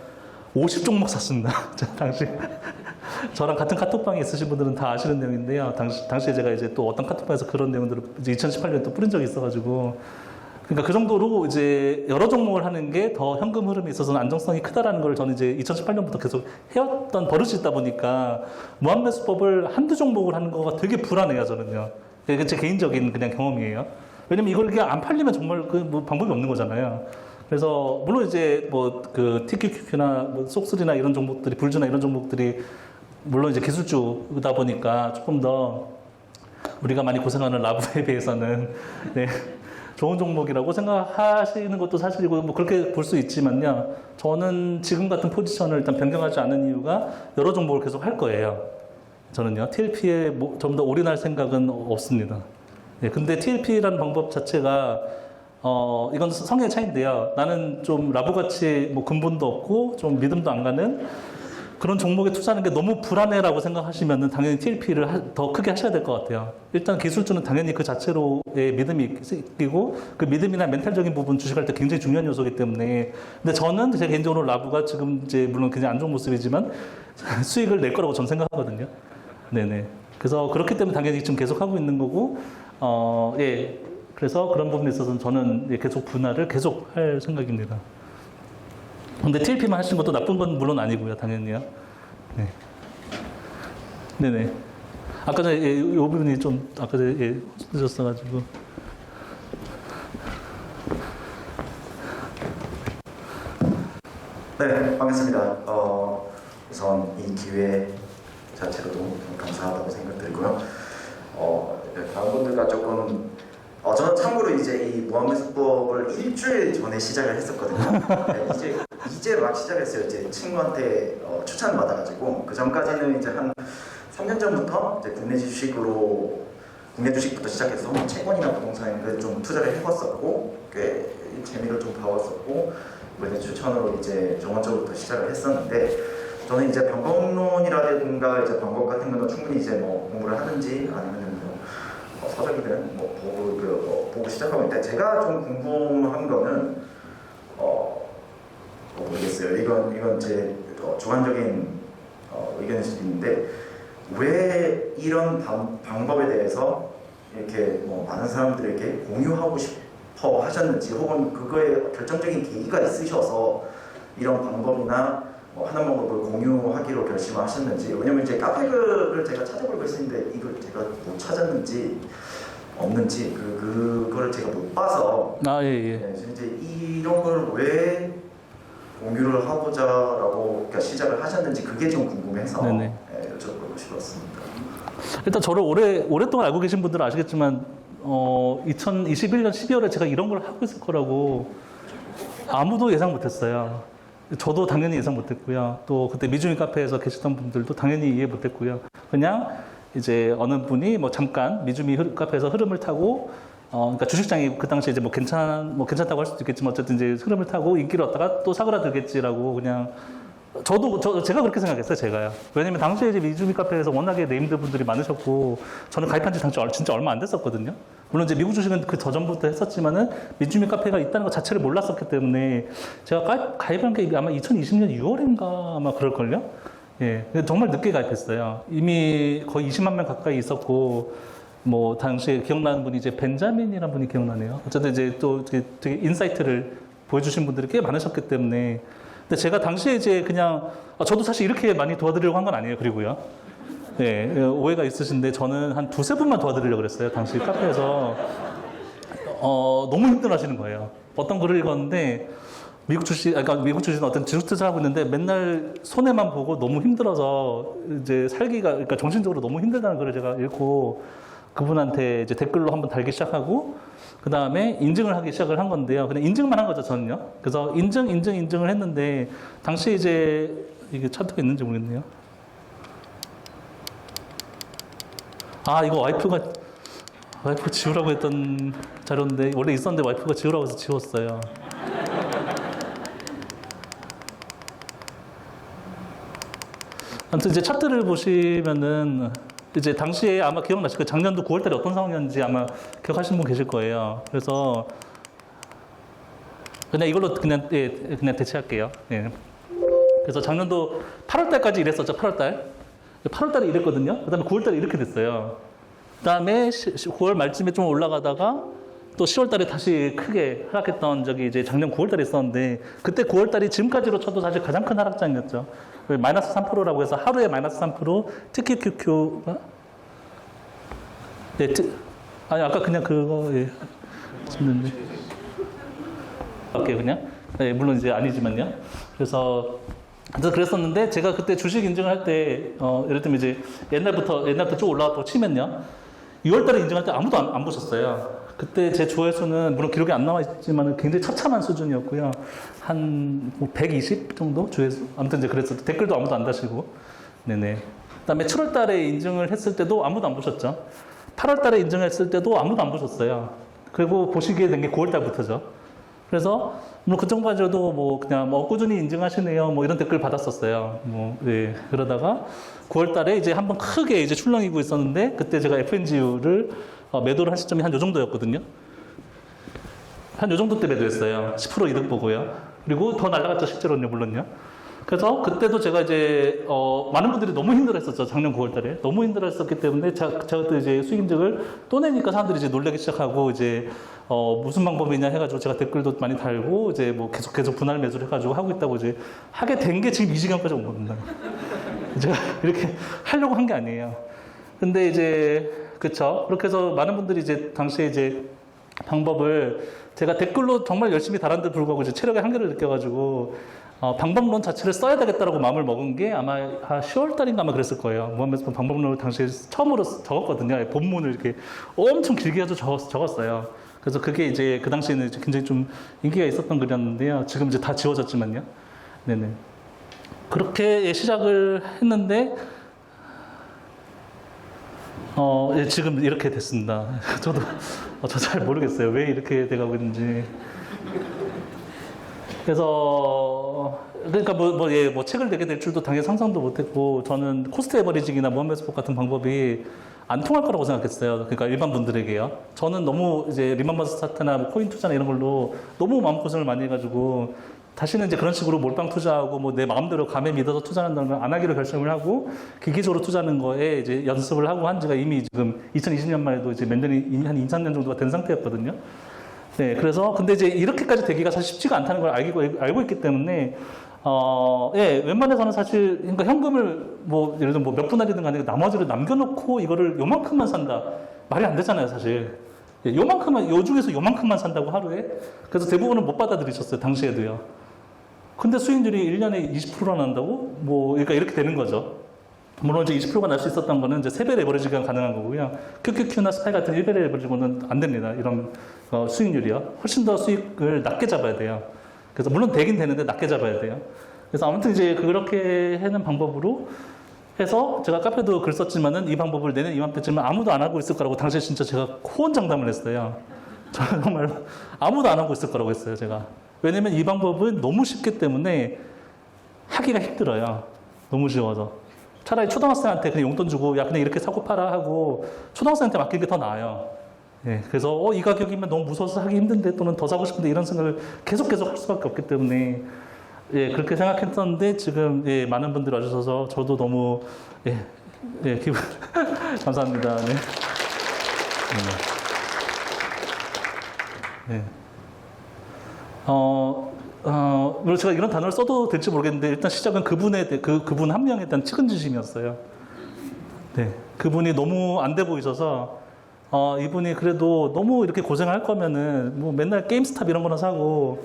50종목 샀습니다. 당시 저랑 같은 카톡방에 있으신 분들은 다 아시는 내용인데요. 당시에 제가 이제 또 어떤 카톡방에서 그런 내용들을 이제 2018년에 또 뿌린 적이 있어가지고 그러니까 그 정도로 이제 여러 종목을 하는 게 더 현금 흐름에 있어서는 안정성이 크다라는 걸 저는 이제 2018년부터 계속 해왔던 버릇이 있다 보니까 무한매수법을 한두 종목을 하는 거가 되게 불안해요, 저는요. 이게 제 개인적인 그냥 경험이에요. 왜냐면 이걸 그냥 안 팔리면 정말 뭐 방법이 없는 거잖아요. 그래서 물론 이제 뭐 그 TQQQ나 뭐 속쓰리나 이런 종목들이 불주나 이런 종목들이 물론 이제 기술주다 보니까 조금 더 우리가 많이 고생하는 라브에 비해서는 네, 좋은 종목이라고 생각하시는 것도 사실이고 뭐 그렇게 볼 수 있지만요. 저는 지금 같은 포지션을 일단 변경하지 않은 이유가 여러 종목을 계속 할 거예요. 저는요. TLP에 좀 더 올인할 생각은 없습니다. 네, 근데 TLP라는 방법 자체가 이건 성향의 차이인데요. 나는 좀 라보같이 뭐 근본도 없고 좀 믿음도 안 가는 그런 종목에 투자하는 게 너무 불안해라고 생각하시면은 당연히 TLP를 더 크게 하셔야 될 것 같아요. 일단 기술주는 당연히 그 자체로의 믿음이 있고 그 믿음이나 멘탈적인 부분 주식할 때 굉장히 중요한 요소이기 때문에 근데 저는 제 개인적으로 라보가 지금 이제 물론 굉장히 안 좋은 모습이지만 수익을 낼 거라고 저는 생각하거든요. 네네. 그래서 그렇기 때문에 당연히 지금 계속 하고 있는 거고 예. 그래서 그런 부분에 있어서는 저는 계속 분할을 계속 할 생각입니다. 근데 TLP만 하시는 것도 나쁜 건 물론 아니고요, 당연히요. 네. 네네. 아까 전에 이 부분이 좀 아까 전에 늦었어가지고. 네, 반갑습니다. 우선 이 기회 자체로도 좀 감사하다고 생각드리고요. 다른 분들과 조금 저는 참고로 이제 이 무한매수법을 일주일 전에 시작을 했었거든요. 네, 이제 막 시작했어요. 이제 친구한테 추천을 받아가지고 그 전까지는 이제 한 3년 전부터 이제 국내 주식부터 시작해서 뭐 채권이나 부동산에 좀 투자를 해봤었고 꽤 재미를 좀 봐왔었고 이번에 추천으로 이제 전원적으로 시작을 했었는데 저는 이제 방법론이라든가 이제 방법 같은 거는 충분히 이제 뭐 공부를 하든지 아니면 서적이든 보고 시작하고 있는데 제가 좀 궁금한 거는 모르겠어요. 이건 제 주관적인 의견일 수도 있는데 왜 이런 방법에 대해서 이렇게 뭐 많은 사람들에게 공유하고 싶어 하셨는지 혹은 그거에 결정적인 계기가 있으셔서 이런 방법이나 하는 방법을 공유하기로 결심하셨는지. 왜냐면 이제 카페글을 제가 찾아보고 있었는데 이걸 제가 못 찾았는지 없는지 그거를 제가 못 봐서 예. 네, 이제 이런 걸 왜 공유를 하고자라고 그러니까 시작을 하셨는지 그게 좀 궁금해서 네, 여쭤보고 싶었습니다. 일단 저를 오랫동안 알고 계신 분들은 아시겠지만 2021년 12월에 제가 이런 걸 하고 있을 거라고 아무도 예상 못했어요. 저도 당연히 예상 못했고요. 또 그때 미주민 카페에서 계시던 분들도 당연히 이해 못했고요. 그냥 이제 어느 분이 뭐 잠깐 미주민 카페에서 흐름을 타고 그러니까 주식장이 그 당시에 이제 뭐 괜찮다고 할 수도 있겠지만 어쨌든 이제 흐름을 타고 인기를 얻다가 또 사그라들겠지라고 그냥 제가 그렇게 생각했어요, 제가요. 왜냐면 당시에 이제 미주미 카페에서 워낙에 네임드 분들이 많으셨고, 저는 가입한 지 당시 진짜 얼마 안 됐었거든요. 물론 이제 미국 주식은 그 저전부터 했었지만은 미주미 카페가 있다는 것 자체를 몰랐었기 때문에 제가 가입한 게 아마 2020년 6월인가 아마 그럴걸요? 예. 근데 정말 늦게 가입했어요. 이미 거의 20만 명 가까이 있었고, 뭐, 당시에 기억나는 분이 이제 벤자민이라는 분이 기억나네요. 어쨌든 이제 또 되게 인사이트를 보여주신 분들이 꽤 많으셨기 때문에 근데 제가 당시에 이제 그냥 저도 사실 이렇게 많이 도와드리려고 한 건 아니에요. 그리고요. 네, 오해가 있으신데 저는 한 두세 분만 도와드리려고 그랬어요. 당시 카페에서 너무 힘들어하시는 거예요. 어떤 글을 읽었는데 미국 주식은 어떤 지수 투자를 하고 있는데 맨날 손해만 보고 너무 힘들어서 이제 살기가 그러니까 정신적으로 너무 힘들다는 글을 제가 읽고 그분한테 이제 댓글로 한번 달기 시작하고 그 다음에 인증을 하기 시작을 한 건데요. 그냥 인증만 한 거죠, 저는요. 그래서 인증을 했는데, 당시에 이제, 이게 차트가 있는지 모르겠네요. 이거 와이프 지우라고 했던 자료인데, 원래 있었는데 와이프가 지우라고 해서 지웠어요. 아무튼 이제 차트를 보시면은, 이제 당시에 아마 기억나실 거예요. 작년도 9월달에 어떤 상황이었는지 아마 기억하시는 분 계실 거예요. 그래서 그냥 이걸로 그냥 대체할게요. 예. 그래서 작년도 8월달까지 이랬었죠. 8월달에 이랬거든요. 그다음에 9월달에 이렇게 됐어요. 그다음에 9월 말쯤에 좀 올라가다가 또 10월달에 다시 크게 하락했던 적이 이제 작년 9월달에 있었는데 그때 9월달이 지금까지로 쳐도 사실 가장 큰 하락장이었죠. 마이너스 3%라고 해서 하루에 마이너스 3% 특히 QQ가 아까 그냥 그거 했는데 할게요 그냥 물론 이제 아니지만요. 그래서 그랬었는데 제가 그때 주식 인증을 할 때 예를 들면 이제 옛날부터 쭉 올라왔다고 치면요. 6월달에 인증할 때 아무도 안 보셨어요. 그때 제 조회수는 물론 기록이 안 나와 있지만 굉장히 처참한 수준이었고요. 한 120 정도 조회수? 아무튼 이제 그랬어요. 댓글도 아무도 안 다시고. 네네. 그 다음에 7월달에 인증을 했을 때도 아무도 안 보셨죠. 8월달에 인증했을 때도 아무도 안 보셨어요. 그리고 보시게 된 게 9월달부터죠. 그래서 뭐 그 정도까지도 뭐 그냥 뭐 꾸준히 인증하시네요. 뭐 이런 댓글 받았었어요. 뭐 네. 그러다가 9월달에 이제 한번 크게 이제 출렁이고 있었는데 그때 제가 FNGU를 매도를 한 시점이 한 요 정도였거든요. 한 요 정도 때 매도했어요. 10% 이득 보고요. 그리고 더 날아갔죠, 실제로는요, 물론요. 그래서 그때도 제가 이제 많은 분들이 너무 힘들어했었죠, 작년 9월달에 너무 힘들어했었기 때문에 제가 그때 이제 수익 인증을 또 내니까 사람들이 이제 놀라기 시작하고 이제 무슨 방법이냐 해가지고 제가 댓글도 많이 달고 이제 뭐 계속 분할 매수를 해가지고 하고 있다고 이제 하게 된 게 지금 이 시간까지 온 겁니다. 제가 이렇게 하려고 한 게 아니에요. 근데 이제 그쵸. 그렇게 해서 많은 분들이 이제 당시에 이제 방법을 제가 댓글로 정말 열심히 달았는데 불구하고 이제 체력의 한계를 느껴가지고 방법론 자체를 써야 되겠다라고 마음을 먹은 게 아마 10월 달인가 아마 그랬을 거예요. 무한매수법 방법론을 당시에 처음으로 적었거든요. 본문을 이렇게 엄청 길게 해서 적었어요. 그래서 그게 이제 그 당시에는 이제 굉장히 좀 인기가 있었던 글이었는데요. 지금 이제 다 지워졌지만요. 네네. 그렇게 시작을 했는데 예, 지금 이렇게 됐습니다. 저도 잘 모르겠어요. 왜 이렇게 돼가고 있는지. 그래서 그러니까 뭐 책을 내게 될 줄도 당연히 상상도 못했고 저는 코스트 에버리징이나 무한매수법 같은 방법이 안 통할 거라고 생각했어요. 그러니까 일반 분들에게요. 저는 너무 이제 리만 브라더스 사태나 뭐 코인 투자나 이런 걸로 너무 마음고생을 많이 해가지고 다시는 이제 그런 식으로 몰빵 투자하고 뭐 내 마음대로 감에 믿어서 투자한다는 걸 안 하기로 결심을 하고 기기적으로 투자하는 거에 이제 연습을 하고 한 지가 이미 지금 2020년만 해도 이제 몇 년이 한 2, 3년 정도가 된 상태였거든요. 네, 그래서 근데 이제 이렇게까지 되기가 사실 쉽지가 않다는 걸 알고 있기 때문에 예, 웬만해서는 사실 그러니까 현금을 뭐 예를 들면 뭐 몇 분할이든 간에 나머지를 남겨놓고 이거를 요만큼만 산다 말이 안 되잖아요, 사실. 예, 요만큼만 요 중에서 요만큼만 산다고 하루에 그래서 대부분은 못 받아들이셨어요, 당시에도요. 근데 수익률이 1년에 20%나 난다고? 뭐, 그러니까 이렇게 되는 거죠. 물론 이제 20%가 날 수 있었던 거는 이제 3배 레버리지가 가능한 거고요. QQQ나 스파이 같은 1배 레버리지고는 안 됩니다. 이런 수익률이요. 훨씬 더 수익을 낮게 잡아야 돼요. 그래서 물론 되긴 되는데 낮게 잡아야 돼요. 그래서 아무튼 이제 그렇게 하는 방법으로 해서 제가 카페도 글 썼지만은 이 방법을 내년 이맘때쯤은 아무도 안 하고 있을 거라고 당시에 진짜 제가 호언장담을 했어요. 저는 정말 아무도 안 하고 있을 거라고 했어요, 제가. 왜냐면 이 방법은 너무 쉽기 때문에 하기가 힘들어요. 너무 쉬워서. 차라리 초등학생한테 그냥 용돈 주고 야 그냥 이렇게 사고 팔아 하고 초등학생한테 맡기는 게 더 나아요. 예, 그래서 이 가격이면 너무 무서워서 하기 힘든데 또는 더 사고 싶은데 이런 생각을 계속 할 수밖에 없기 때문에 예, 그렇게 생각했었는데 지금 예, 많은 분들이 와주셔서 저도 너무 기분 감사합니다. 네. 네. 물론 제가 이런 단어를 써도 될지 모르겠는데 일단 시작은 그분 한 명에 대한 측은지심이었어요. 네, 그분이 너무 안 돼 보이셔서 이분이 그래도 너무 이렇게 고생할 거면은 뭐 맨날 게임스탑 이런 거나 사고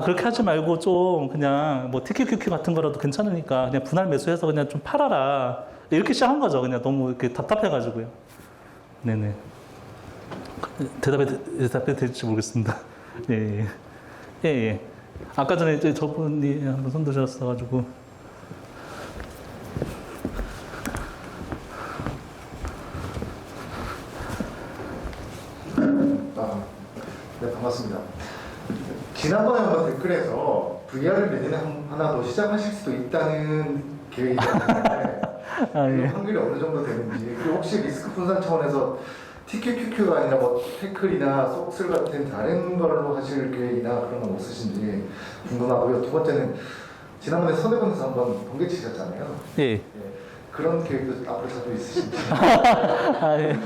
그렇게 하지 말고 좀 그냥 뭐 TQQQ 같은 거라도 괜찮으니까 그냥 분할 매수해서 그냥 좀 팔아라 이렇게 시작한 거죠. 그냥 너무 이렇게 답답해가지고요. 네네. 대답해 될지 모르겠습니다. 예. 아까 전에 이제 저분이 한번 손 드셨어가지고. 네, 반갑습니다. 지난번에 한번 댓글에서 VR을 내년에 하나 더 시작하실 수도 있다는 계획이 있는데 예. 확률이 어느 정도 되는지 그리고 혹시 리스크 분산 차원에서 TQQQ가 아니라 뭐 태클이나 속슬 같은 다른 걸로 하실 계획이나 그런 건 없으신지 궁금하고요. 두 번째는 지난번에 선대본에서 한번 번개 치셨잖아요. 예. 그런 계획도 앞으로 자주 있으신지. 예.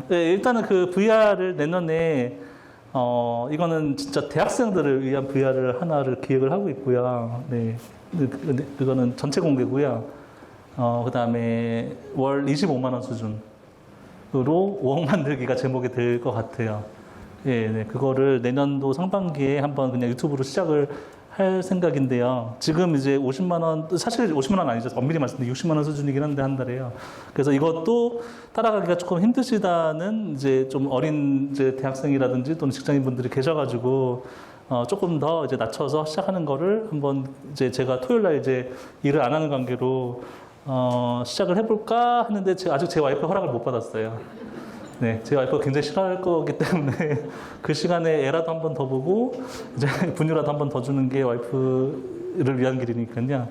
네, 일단은 그 VR을 내년에 이거는 진짜 대학생들을 위한 VR을 하나를 기획을 하고 있고요. 네, 그거는 전체 공개고요. 그 다음에 월 25만 원 수준으로 5억 만들기가 제목이 될 것 같아요. 예, 네, 그거를 내년도 상반기에 한번 그냥 유튜브로 시작을 할 생각인데요. 지금 이제 50만 원, 사실 50만 원 아니죠. 엄밀히 말씀드리면 60만 원 수준이긴 한데 한 달에요. 그래서 이것도 따라가기가 조금 힘드시다는 이제 좀 어린 이제 대학생이라든지 또는 직장인분들이 계셔가지고 조금 더 이제 낮춰서 시작하는 거를 한번 이제 제가 토요일 날 이제 일을 안 하는 관계로 시작을 해볼까 하는데 아직 제 와이프 허락을 못 받았어요. 네, 제 와이프가 굉장히 싫어할 거기 때문에 그 시간에 애라도 한 번 더 보고 이제 분유라도 한 번 더 주는 게 와이프를 위한 길이니까요.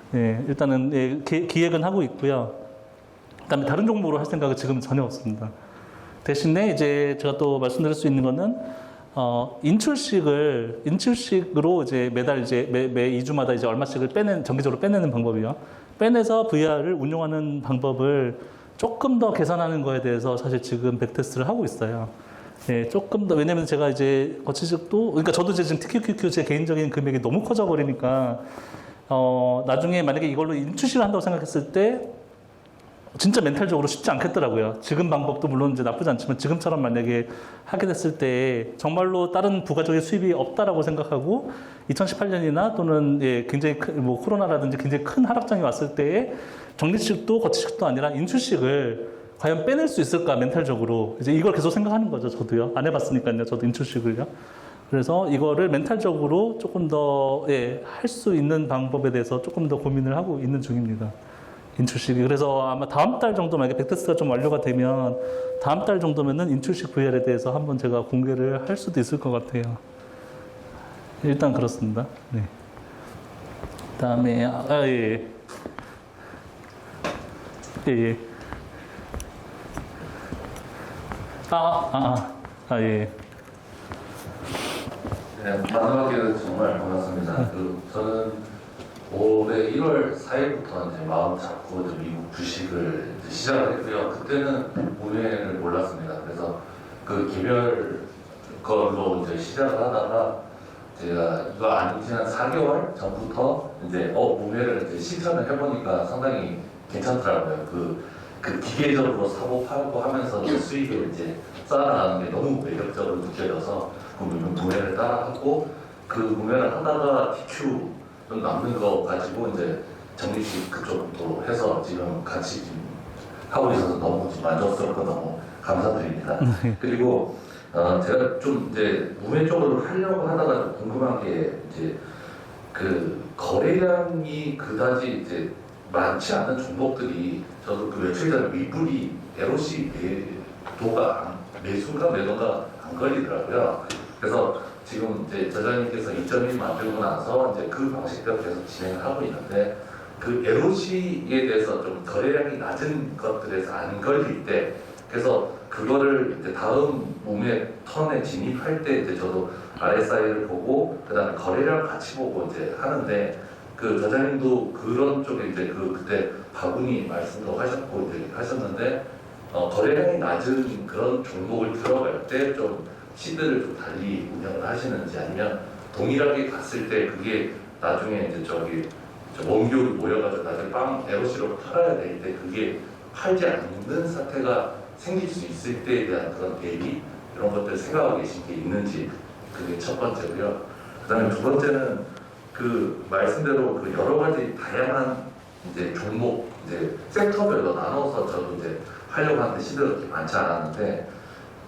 네, 일단은 기획은 하고 있고요. 그다음에 다른 종목으로 할 생각은 지금 전혀 없습니다. 대신에 이제 제가 또 말씀드릴 수 있는 거는 인출식으로 이제 매달 이제 매 2주마다 이제 얼마씩을 정기적으로 빼내는 방법이요. 빼내서 VR을 운용하는 방법을 조금 더 개선하는 거에 대해서 사실 지금 백테스트를 하고 있어요. 예, 조금 더, 왜냐면 제가 이제 거치식도, 그러니까 저도 이제 지금 TQQQ 제 개인적인 금액이 너무 커져 버리니까, 나중에 만약에 이걸로 인출식을 한다고 생각했을 때, 진짜 멘탈적으로 쉽지 않겠더라고요. 지금 방법도 물론 이제 나쁘지 않지만 지금처럼 만약에 하게 됐을 때 정말로 다른 부가적인 수입이 없다라고 생각하고 2018년이나 또는 굉장히 뭐 코로나라든지 굉장히 큰 하락장이 왔을 때에 적립식도 거치식도 아니라 인출식을 과연 빼낼 수 있을까 멘탈적으로 이제 이걸 계속 생각하는 거죠. 저도요. 안 해봤으니까요. 저도 인출식을요. 그래서 이거를 멘탈적으로 조금 더 할 수 있는 방법에 대해서 조금 더 고민을 하고 있는 중입니다. 인출식이. 그래서 아마 다음 달 정도 만약에 백테스트가 좀 완료가 되면 다음 달 정도면은 인출식 VR에 대해서 한번 제가 공개를 할 수도 있을 것 같아요. 일단 그렇습니다. 네. 그다음에 예. 예. 네, 마지막에는 정말 반갑습니다. 저는 올해 1월 4일부터 이제 마음 잡고 이제 미국 주식을 이제 시작을 했고요. 그때는 우회를 몰랐습니다. 그래서 그 개별 걸로 이제 시작을 하다가 제가 이거 아닌 지한 4개월 전부터 이제 우회를 이제 실천을 해보니까 상당히 괜찮더라고요. 그 기계적으로 사고 팔고 하면서 이제 수익을 이제 쌓아나가는 게 너무 매력적으로 느껴져서 그 우회를 따라하고 그 우회를 하다가 TQ 좀 남는 거 가지고 이제 정립식 그쪽도 해서 지금 같이 지금 하고 있어서 너무 만족스럽고 너무 감사드립니다. 그리고 제가 좀 이제 우회 쪽으로 하려고 하다가 좀 궁금한 게 이제 그 거래량이 그다지 이제 많지 않은 종목들이 저도 그 며칠 전에 미분이 LOC 매수가 매도가 안 걸리더라고요. 그래서 지금 이제 저자님께서 2.1 만들고 나서 이제 그 방식대로 계속 진행을 하고 있는데 그 LOC에 대해서 좀 거래량이 낮은 것들에서 안 걸릴 때 그래서 그거를 이제 다음 몸의 턴에 진입할 때 이제 저도 RSI를 보고 그다음에 거래량 같이 보고 이제 하는데 그 저자님도 그런 쪽에 이제 그때 바구니 말씀도 하셨고 이제 하셨는데 거래량이 낮은 그런 종목을 들어갈 때 좀 시드를 좀 달리 운영을 하시는지 아니면 동일하게 갔을 때 그게 나중에 이제 원교로 모여가지고 나중에 LOC로 팔아야 될 때 그게 팔지 않는 사태가 생길 수 있을 때에 대한 그런 대비 이런 것들 생각하고 계신 게 있는지 그게 첫 번째고요. 그다음에 두 번째는 그 말씀대로 그 여러 가지 다양한 이제 종목 이제 섹터별로 나눠서 저도 이제 하려고 하는데 시대가 그렇게 많지 않았는데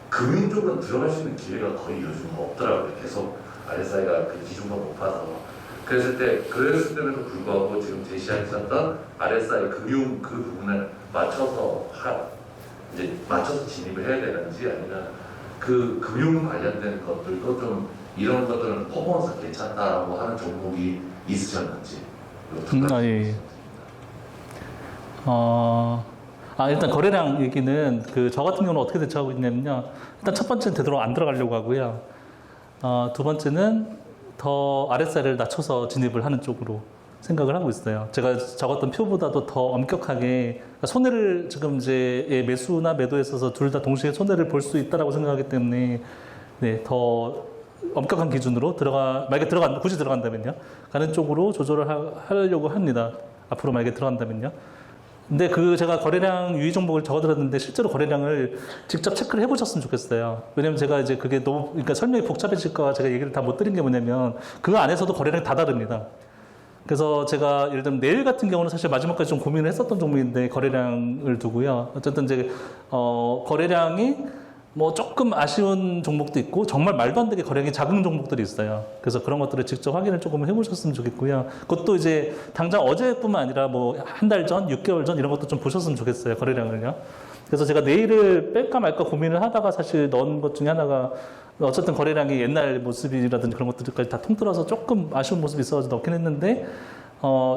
금융 쪽은 들어갈 수 있는 기회가 거의 요즘 없더라고요. 계속 RSI가 그 기준보다 높아서 그랬을 때에도 불구하고 지금 제시하셨던 RSI 금융 그 부분을 맞춰서 진입을 해야 되는지 아니면 그 금융 관련된 것들도 좀 이런 것들은 퍼포먼스가 괜찮다라고 하는 종목이 있으셨는지. 예. 일단 거래량 얘기는 저 같은 경우는 어떻게 대처하고 있냐면요. 일단 첫 번째는 되도록 안 들어가려고 하고요. 두 번째는 더 RSI를 낮춰서 진입을 하는 쪽으로 생각을 하고 있어요. 제가 적었던 표보다도 더 엄격하게 손해를 지금 이제 매수나 매도에 있어서 둘 다 동시에 손해를 볼 수 있다라고 생각하기 때문에 네, 더 엄격한 기준으로 만약에 굳이 들어간다면요. 가는 쪽으로 조절을 하려고 합니다. 앞으로 만약에 들어간다면요. 근데 제가 거래량 유의 종목을 적어드렸는데 실제로 거래량을 직접 체크를 해보셨으면 좋겠어요. 왜냐면 제가 이제 그게 그러니까 설명이 복잡해질까 제가 얘기를 다 못 드린 게 뭐냐면 그 안에서도 거래량이 다 다릅니다. 그래서 제가 예를 들면 내일 같은 경우는 사실 마지막까지 좀 고민을 했었던 종목인데 거래량을 두고요. 어쨌든 이제 거래량이 뭐 조금 아쉬운 종목도 있고 정말 말도 안 되게 거래량이 작은 종목들이 있어요. 그래서 그런 것들을 직접 확인을 조금 해보셨으면 좋겠고요. 그것도 이제 당장 어제뿐만 아니라 뭐 한 달 전, 6개월 전 이런 것도 좀 보셨으면 좋겠어요. 거래량을요. 그래서 제가 내일을 뺄까 말까 고민을 하다가 사실 넣은 것 중에 하나가 어쨌든 거래량이 옛날 모습이라든지 그런 것들까지 다 통틀어서 조금 아쉬운 모습이 있어서 넣긴 했는데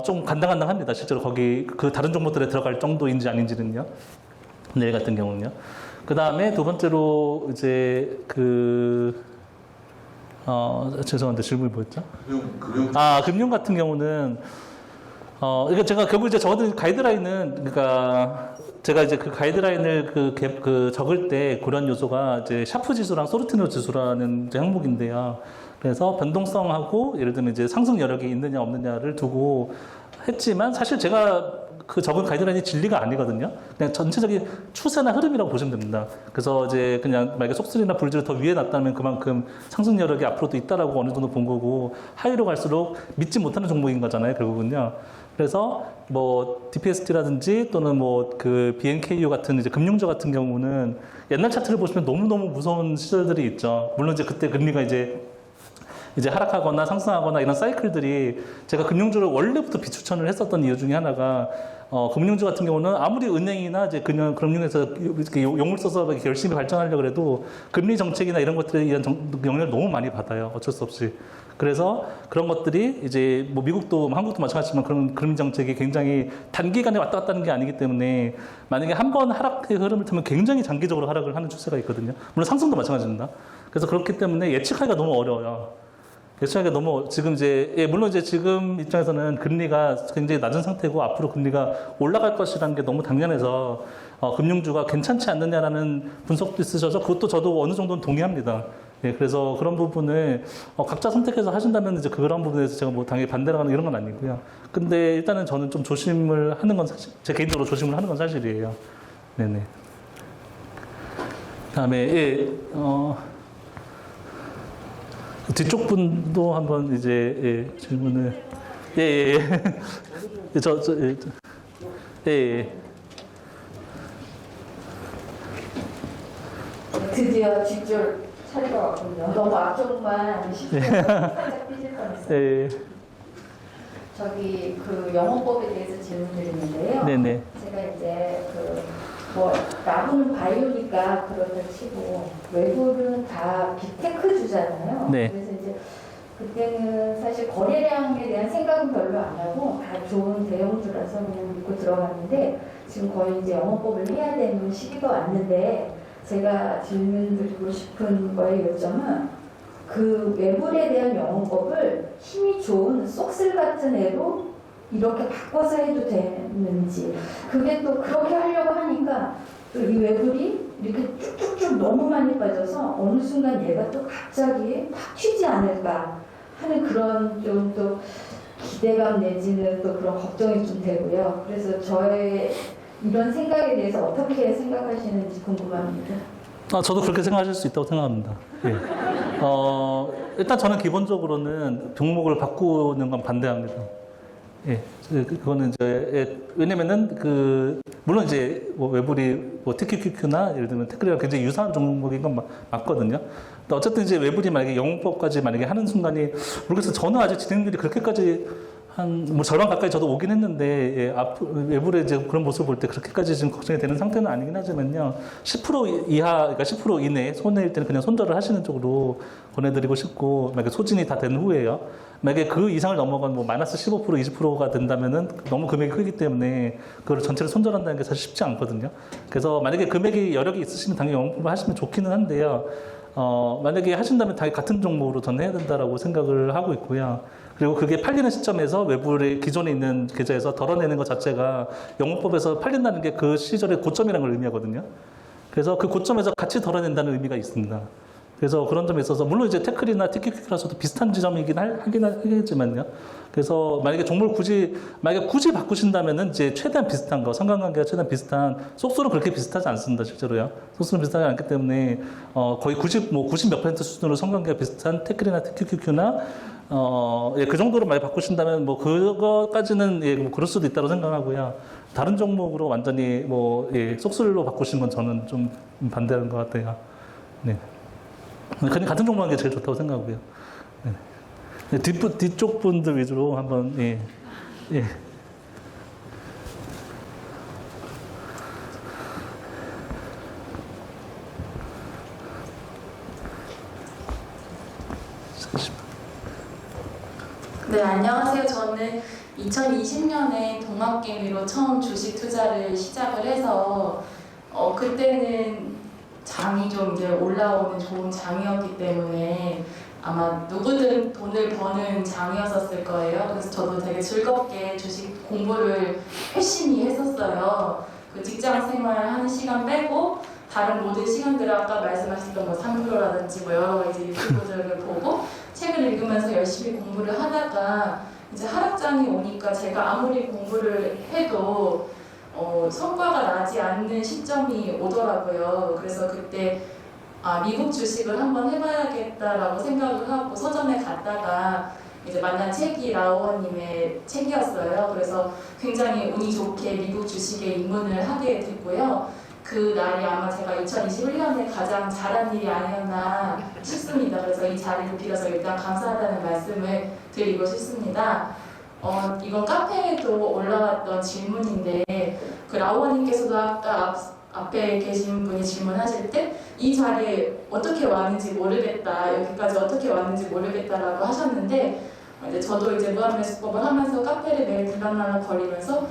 좀 간당간당합니다. 실제로 거기 그 다른 종목들에 들어갈 정도인지 아닌지는요. 내일 같은 경우는요. 그 다음에 두 번째로 이제 죄송한데 질문이 뭐였죠? 금융 같은 경우는 그러니까 제가 결국 이제 적어둔 가이드라인은 그러니까 제가 이제 그 가이드라인을 적을 때 고려한 요소가 이제 샤프 지수랑 소르티노 지수라는 이제 항목인데요. 그래서 변동성하고 예를 들면 이제 상승 여력이 있느냐 없느냐를 두고 했지만 사실 제가 그 적은 가이드라인이 진리가 아니거든요. 그냥 전체적인 추세나 흐름이라고 보시면 됩니다. 그래서 이제 그냥 만약에 속쓰리나 불지를 더 위에 놨다면 그만큼 상승 여력이 앞으로도 있다라고 어느 정도 본 거고 하위로 갈수록 믿지 못하는 종목인 거잖아요. 결국은요. 그래서 뭐 DPST라든지 또는 뭐 그 BNKU 같은 이제 금융주 같은 경우는 옛날 차트를 보시면 너무너무 무서운 시절들이 있죠. 물론 이제 그때 금리가 이제 하락하거나 상승하거나 이런 사이클들이 제가 금융주를 원래부터 비추천을 했었던 이유 중에 하나가 금융주 같은 경우는 아무리 은행이나 이제 금융에서 이렇게 용을 써서 이렇게 열심히 발전하려고 해도 금리 정책이나 이런 것들에 의한 영향을 너무 많이 받아요. 어쩔 수 없이. 그래서 그런 것들이 이제 뭐 미국도 한국도 마찬가지지만 그런 금리 정책이 굉장히 단기간에 왔다 갔다 하는 게 아니기 때문에 만약에 한 번 하락의 흐름을 타면 굉장히 장기적으로 하락을 하는 추세가 있거든요. 물론 상승도 마찬가지입니다. 그래서 그렇기 때문에 예측하기가 너무 어려워요. 예측하기가 지금 이제, 물론 이제 지금 입장에서는 금리가 굉장히 낮은 상태고 앞으로 금리가 올라갈 것이라는 게 너무 당연해서 금융주가 괜찮지 않느냐라는 분석도 있으셔서 그것도 저도 어느 정도는 동의합니다. 예, 그래서 그런 부분을 각자 선택해서 하신다면 이제 그런 부분에서 제가 뭐 당연히 반대를 하는 이런 건 아니고요. 근데 일단은 저는 좀 조심을 하는 건 사실, 제 개인적으로 조심을 하는 건 사실이에요. 네네. 다음에, 뒤쪽 분도 한번 이제 질문을 드디어 직접 차례가 왔군요. 너무 앞쪽만 10분 살짝 삐질 뻔했어요. 예. 저기 그 영어법에 대해서 질문드리는데요. 네네. 제가 이제 뭐 나무는 바이오니까 그렇다 치고 외국은 다 빅테크 주잖아요. 네. 그래서 이제 그때는 사실 거래량에 대한 생각은 별로 안 하고 다 좋은 대형주라서 그냥 믿고 들어갔는데 지금 거의 이제 영어법을 해야 되는 시기가 왔는데 제가 질문드리고 싶은 거의 요점은 그 외물에 대한 영어법을 힘이 좋은 쏙슬 같은 애로 이렇게 바꿔서 해도 되는지 그게 또 그렇게 하려고 하니까 또 이 외물이 이렇게 쭉쭉쭉 너무 많이 빠져서 어느 순간 얘가 또 갑자기 팍 튀지 않을까 하는 그런 좀 또 기대감 내지는 또 그런 걱정이 좀 되고요. 그래서 저의 이런 생각에 대해서 어떻게 생각하시는지 궁금합니다. 저도 그렇게 생각하실 수 있다고 생각합니다. 예. 일단 저는 기본적으로는 종목을 바꾸는 건 반대합니다. 예, 그거는 이제 왜냐면은 물론 이제 뭐 외불이 뭐 TQQQ나 예를 들면 태클이랑 굉장히 유사한 종목인 건 맞거든요. 근데 어쨌든 이제 외불이 만약에 영업법까지 만약에 하는 순간이 모르겠어요. 저는 아직 진행률이 그렇게까지 뭐 절반 가까이 저도 오긴 했는데 외불의 이제 그런 모습을 볼 때 그렇게까지 지금 걱정이 되는 상태는 아니긴 하지만요. 10% 이하, 그러니까 10% 이내 손해일 때는 그냥 손절을 하시는 쪽으로 권해드리고 싶고, 만약에 소진이 다 된 후에요. 만약에 그 이상을 넘어간 뭐 마이너스 15%, 20%가 된다면은 너무 금액이 크기 때문에 그걸 전체를 손절한다는 게 사실 쉽지 않거든요. 그래서 만약에 금액이 여력이 있으시면 당연히 영업을 하시면 좋기는 한데요. 만약에 하신다면 다 같은 종목으로 저는 해야 된다라고 생각을 하고 있고요. 그리고 그게 팔리는 시점에서 외부의 기존에 있는 계좌에서 덜어내는 것 자체가 영업법에서 팔린다는 게 그 시절의 고점이라는 걸 의미하거든요. 그래서 그 고점에서 같이 덜어낸다는 의미가 있습니다. 그래서 그런 점에 있어서 물론 이제 태클이나 TQQ라서도 비슷한 지점이긴 하겠지만요. 그래서 만약에 종목을 만약에 굳이 바꾸신다면은 이제 최대한 비슷한 거, 상관관계가 최대한 비슷한, 속수는 그렇게 비슷하지 않습니다, 실제로요. 속수는 비슷하지 않기 때문에 거의 90몇 % 수준으로 상관관계가 비슷한 태클이나 TQQ나 그 정도로 많이 바꾸신다면 뭐 그거까지는 뭐 그럴 수도 있다고 생각하고요. 다른 종목으로 완전히 속술로 바꾸신 건 저는 좀 반대하는 것 같아요. 네. 그냥 같은 종목 하는 게 제일 좋다고 생각하고요. 네. 뒤쪽 분들 위주로 한번, 예. 네, 안녕하세요. 저는 2020년에 동학개미로 처음 주식 투자를 시작을 해서 그때는 장이 좀 이제 올라오는 좋은 장이었기 때문에 아마 누구든 돈을 버는 장이었을 거예요. 그래서 저도 되게 즐겁게 주식 공부를 열심히 했었어요. 그 직장 생활하는 시간 빼고 다른 모든 시간들을 아까 말씀하셨던 뭐 3프로라든지 뭐 여러 가지 유튜브들을 보고 책을 읽으면서 열심히 공부를 하다가 이제 하락장이 오니까 제가 아무리 공부를 해도 성과가 나지 않는 시점이 오더라고요. 그래서 그때 미국 주식을 한번 해봐야겠다라고 생각을 하고 서점에 갔다가 이제 만난 책이 라오원님의 책이었어요. 그래서 굉장히 운이 좋게 미국 주식에 입문을 하게 됐고요. 그 날이 아마 제가 2021년에 가장 잘한 일이 아니었나 싶습니다. 그래서 이 자리를 빌어서 일단 감사하다는 말씀을 드리고 싶습니다. 이건 카페에도 올라왔던 질문인데 그 라오원님께서도 아까 앞에 계신 분이 질문하실 때 이 자리에 어떻게 왔는지 모르겠다, 여기까지 어떻게 왔는지 모르겠다라고 하셨는데 이제 저도 이제 무한매수법을 하면서 카페를 매일 들락날락 거리면서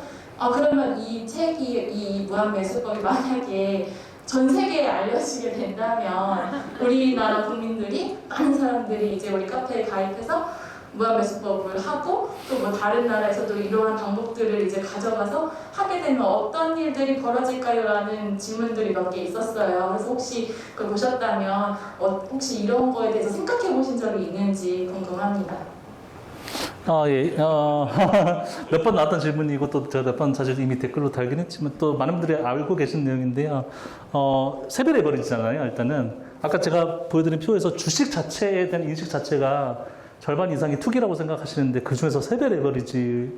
그러면 이 책이 이 무한매수법이 만약에 전 세계에 알려지게 된다면 우리나라 국민들이 많은 사람들이 이제 우리 카페에 가입해서 무한매수법을 하고 또 뭐 다른 나라에서도 이러한 방법들을 이제 가져가서 하게 되면 어떤 일들이 벌어질까요? 라는 질문들이 몇 개 있었어요. 그래서 혹시 그걸 보셨다면 혹시 이런 거에 대해서 생각해 보신 적이 있는지 궁금합니다. 예. 몇 번 나왔던 질문이고 또 제가 몇 번 사실 이미 댓글로 달긴 했지만 또 많은 분들이 알고 계신 내용인데요. 세배 레버리지잖아요. 일단은 아까 제가 보여드린 표에서 주식 자체에 대한 인식 자체가 절반 이상이 투기라고 생각하시는데 그 중에서 세배 레버리지를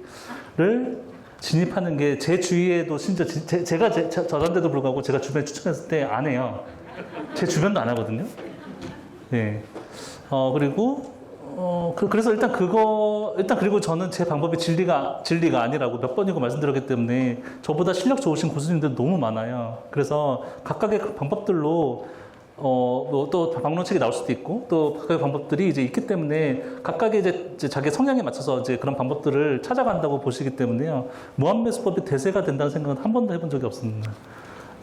진입하는 게 제 주위에도 심지어 저한테도 불구하고 제가 주변에 추천했을 때 안 해요. 제 주변도 안 하거든요. 예. 그래서 일단 그리고 저는 제 방법이 진리가 아니라고 몇 번이고 말씀드렸기 때문에 저보다 실력 좋으신 고수님들 너무 많아요. 그래서 각각의 그 방법들로 또 방론책이 나올 수도 있고 또 각각의 방법들이 이제 있기 때문에 각각의 이제 자기 성향에 맞춰서 이제 그런 방법들을 찾아간다고 보시기 때문에요. 무한매수법이 대세가 된다는 생각은 한 번도 해본 적이 없습니다.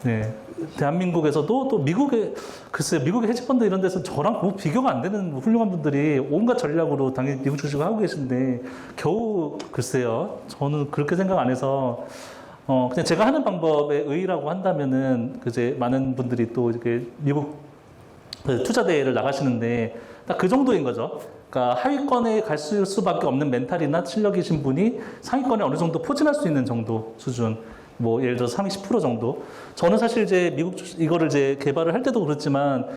네. 대한민국에서도 또 미국의 헤지펀드 이런 데서 저랑 뭐 비교가 안 되는 훌륭한 분들이 온갖 전략으로 당연히 미국 주식을 하고 계신데 겨우 글쎄요. 저는 그렇게 생각 안 해서 그냥 제가 하는 방법에 의의라고 한다면은 이제 많은 분들이 또 이렇게 미국 투자 대회를 나가시는데 딱 그 정도인 거죠. 그러니까 하위권에 갈 수밖에 없는 멘탈이나 실력이신 분이 상위권에 어느 정도 포진할 수 있는 정도 수준. 뭐 예를 들어서 상위 10% 정도. 저는 사실 이제 미국 이거를 이제 개발을 할 때도 그렇지만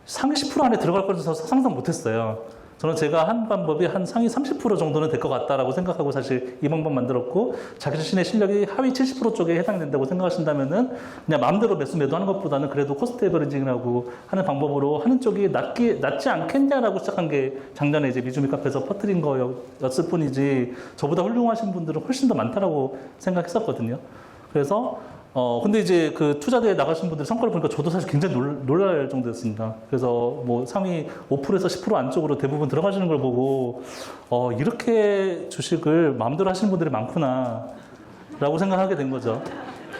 상위 10% 안에 들어갈 거라서 상상 못했어요. 저는 제가 한 방법이 한 상위 30% 정도는 될 것 같다라고 생각하고 사실 이 방법 만들었고 자기 자신의 실력이 하위 70% 쪽에 해당된다고 생각하신다면은 그냥 마음대로 매수매도하는 것보다는 그래도 코스트 에버리징이라고 하는 방법으로 하는 쪽이 낫지 않겠냐라고 시작한 게 작년에 이제 미주미 카페에서 퍼뜨린 거였을 뿐이지 저보다 훌륭하신 분들은 훨씬 더 많다라고 생각했었거든요. 그래서 근데 이제 그 투자대에 나가신 분들 성과를 보니까 저도 사실 굉장히 놀랄 정도였습니다. 그래서 뭐 상위 5%에서 10% 안쪽으로 대부분 들어가시는 걸 보고 이렇게 주식을 마음대로 하시는 분들이 많구나 라고 생각하게 된 거죠.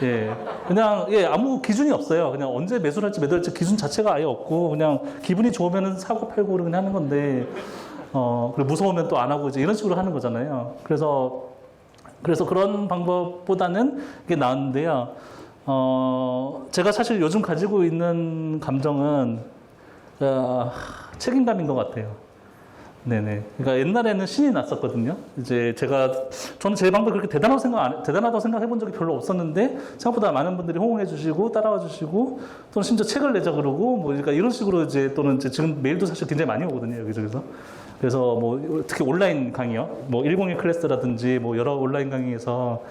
예. 그냥, 아무 기준이 없어요. 그냥 언제 매수를 할지 매도할지 기준 자체가 아예 없고, 그냥 기분이 좋으면 사고 팔고 그냥 하는 건데, 그리고 무서우면 또 안 하고 이제 이런 식으로 하는 거잖아요. 그래서 그런 방법보다는 이게 나은데요. 제가 사실 요즘 가지고 있는 감정은 책임감인 것 같아요. 네네. 그러니까 옛날에는 신이 났었거든요. 이제 저는 제 방법이 그렇게 대단하다고 생각해 본 적이 별로 없었는데 생각보다 많은 분들이 호응해 주시고 따라와 주시고 또는 심지어 책을 내자 그러고 뭐 그러니까 이런 식으로 이제 또는 이제 지금 메일도 사실 굉장히 많이 오거든요. 여기저기서. 그래서 뭐 특히 온라인 강의요. 뭐 101 클래스라든지 뭐 여러 온라인 강의에서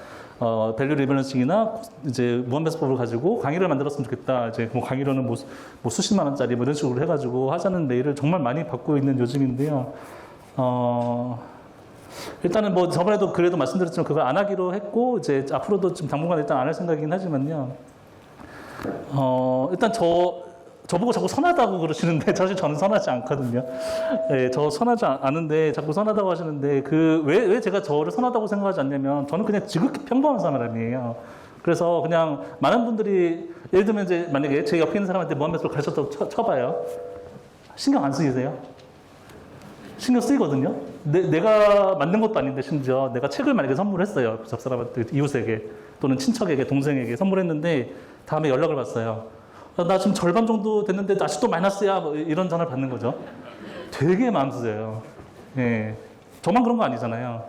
밸류 리밸런싱이나 이제 무한배수법을 가지고 강의를 만들었으면 좋겠다. 이제 뭐 강의료는 뭐 수십만 원짜리 뭐 이런 식으로 해가지고 하자는 메일을 정말 많이 받고 있는 요즘인데요. 일단은 뭐 저번에도 그래도 말씀드렸지만 그걸 안 하기로 했고 이제 앞으로도 지금 당분간 일단 안 할 생각이긴 하지만요. 일단 저보고 자꾸 선하다고 그러시는데 사실 저는 선하지 않거든요. 네, 저 선하지 않은데 자꾸 선하다고 하시는데 왜 제가 저를 선하다고 생각하지 않냐면 저는 그냥 지극히 평범한 사람이에요. 그래서 그냥 많은 분들이 예를 들면 이제 만약에 제 옆에 있는 사람한테 무한배수를 가르쳤다고 쳐봐요. 신경 안 쓰이세요? 신경 쓰이거든요. 내가 만든 것도 아닌데 심지어 내가 책을 만약에 선물했어요. 그 사람한테 이웃에게 또는 친척에게 동생에게 선물했는데 다음에 연락을 받았어요. 나 지금 절반 정도 됐는데 아직도 마이너스야 뭐 이런 전화를 받는 거죠. 되게 마음 쓰여요. 예, 저만 그런 거 아니잖아요.